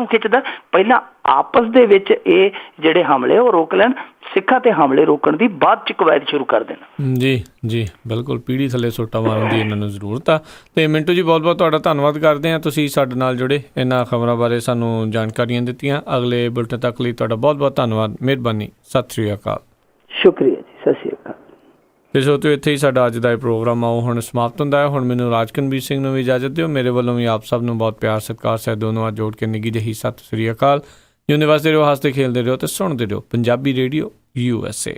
ਖਿੱਚਦਾ। ਪਹਿਲਾਂ ਆਪਸ ਦੇ ਵਿੱਚ ਇਹ ਜਿਹੜੇ ਹਮਲੇ ਉਹ ਰੋਕ ਲੈਣ, ਸਿੱਖਾਂ ਤੇ ਹਮਲੇ ਰੋਕਣ ਦੀ ਬਾਅਦ ਚ ਕਵਾਇਦ ਸ਼ੁਰੂ ਕਰ ਦੇਣ। ਜੀ ਬਿਲਕੁਲ, ਪੀੜੀ ਥੱਲੇ ਸੋਟਾ ਮਾਰਨ ਦੀ ਇਹਨਾਂ ਨੂੰ ਜ਼ਰੂਰਤ ਆ। ਤੇ ਮਿੰਟੂ ਜੀ ਬਹੁਤ ਬਹੁਤ ਤੁਹਾਡਾ ਧੰਨਵਾਦ ਕਰਦੇ ਹਾਂ, ਤੁਸੀਂ ਸਾਡੇ ਨਾਲ ਜੁੜੇ, ਇਹਨਾਂ ਖਬਰਾਂ ਬਾਰੇ ਸਾਨੂੰ ਜਾਣਕਾਰੀਆਂ ਦਿੱਤੀਆਂ। ਅਗਲੇ ਬੁਲਟਨ ਤੱਕ ਲਈ ਤੁਹਾਡਾ ਬਹੁਤ ਬਹੁਤ ਧੰਨਵਾਦ, ਮਿਹਰਬਾਨੀ, ਸਤਿ ਸ਼੍ਰੀ ਅਕਾਲ। ਸ਼ੁਕਰੀਆ ਜੀ, ਸਤਿ ਸ਼੍ਰੀ ਅਕਾਲ। ਤੇ ਸੋ ਤੋਂ ਇੱਥੇ ਹੀ ਸਾਡਾ ਅੱਜ ਦਾ ਇਹ ਪ੍ਰੋਗਰਾਮ ਆਓ ਹੁਣ ਸਮਾਪਤ ਹੁੰਦਾ ਹੈ। ਹੁਣ ਮੈਨੂੰ ਰਾਜਕਨਵੀਰ ਸਿੰਘ ਨੂੰ ਵੀ ਇਜਾਜ਼ਤ ਦਿਓ। ਮੇਰੇ ਵੱਲੋਂ ਵੀ ਆਪ ਸਭ ਨੂੰ ਬਹੁਤ ਪਿਆਰ, ਸਤਿਕਾਰ, ਸਹਿ ਦੋਨੋਂ ਹੱਥ ਜੋੜ ਕੇ ਨਿੱਘੀ ਜਿਹੀ ਸਤਿ ਸ਼੍ਰੀ ਅਕਾਲ। ਜਿਉਂਦੇ ਵਸਦੇ ਰਹੋ, ਹੱਸਦੇ ਖੇਲਦੇ ਰਹੋ ਤੇ ਸੁਣਦੇ ਰਹੋ ਪੰਜਾਬੀ ਰੇਡੀਓ USA।